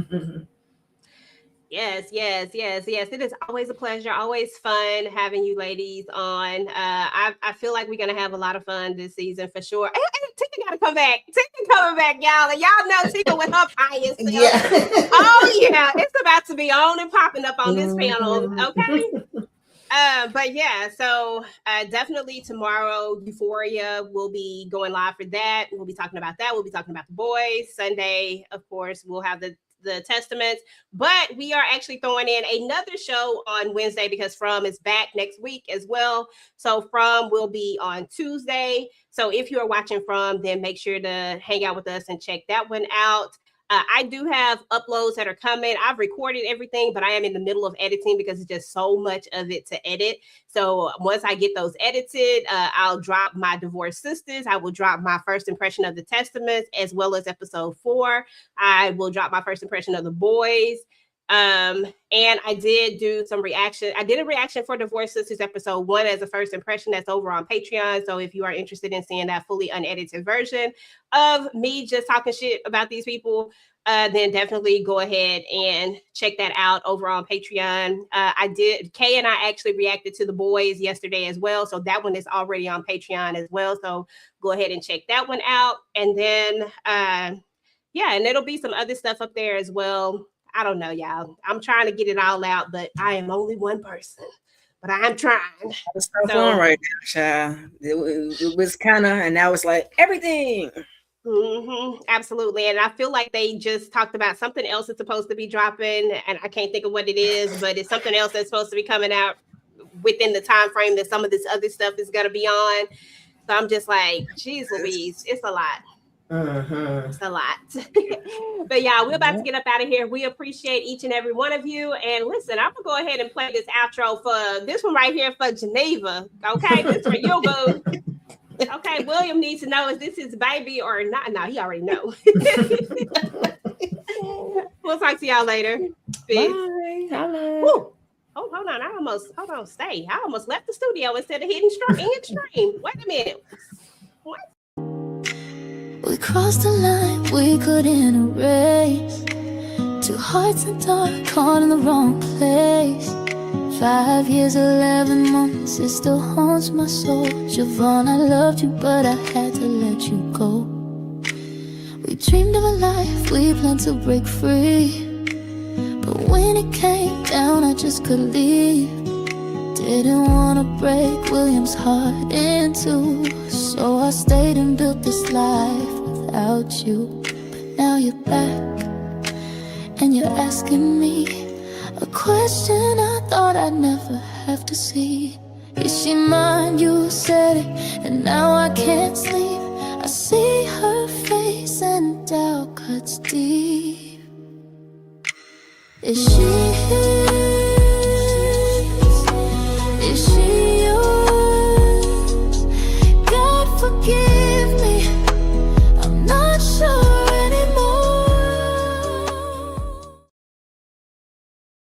Yes. It is always a pleasure, always fun having you ladies on. I feel like we're gonna have a lot of fun this season for sure. And Tika gotta come back. Tika coming back, y'all. And y'all know Tika with her pious. Yeah. Oh yeah, it's about to be on and popping up on this panel. Okay. But yeah, so definitely tomorrow, Euphoria will be going live for that. We'll be talking about that. We'll be talking about The Boys. Sunday, of course, we'll have the Testaments, but we are actually throwing in another show on Wednesday because From is back next week as well. So From will be on Tuesday. So if you are watching From, then make sure to hang out with us and check that one out. I do have uploads that are coming. I've recorded everything, but I am in the middle of editing because it's just so much of it to edit. So once I get those edited, I'll drop my Divorce Sisters. I will drop my first impression of the Testaments as well as episode 4. I will drop my first impression of the Boys. And I did do some reaction. I did a reaction for Divorce Sisters episode 1 as a first impression. That's over on Patreon. So if you are interested in seeing that fully unedited version of me just talking shit about these people, then definitely go ahead and check that out over on Patreon. Kay and I actually reacted to The Boys yesterday as well. So that one is already on Patreon as well. So go ahead and check that one out. And then, and it'll be some other stuff up there as well. I don't know, y'all. I'm trying to get it all out, but I am only one person. But I am trying. It's so fun right now, child. It was kind of, and now it's like everything. Absolutely. And I feel like they just talked about something else that's supposed to be dropping, and I can't think of what it is, but it's something else that's supposed to be coming out within the time frame that some of this other stuff is going to be on. So I'm just like, geez Louise, it's a lot. It's a lot. But yeah, we're about to get up out of here. We appreciate each and every one of you. And listen, I'm gonna go ahead and play this outro for this one right here for Geneva. Okay, this for you, boo. Okay, William needs to know, is this his baby or not? No, he already know. We'll talk to y'all later. Peace. Bye. Hello. Woo. Oh, hold on, stay. I almost left the studio instead of hitting stream. Wait a minute. What? We crossed the line we couldn't erase. 2 hearts in dark, caught in the wrong place. 5 years, 11 months, it still haunts my soul. Javon, I loved you, but I had to let you go. We dreamed of a life we planned to break free, but when it came down, I just couldn't leave. Didn't wanna break William's heart in 2, so I stayed and built this life without you. But now you're back, and you're asking me a question I thought I'd never have to see. Is she mine? You said it, and now I can't sleep. I see her face scent out cuts deep. Is she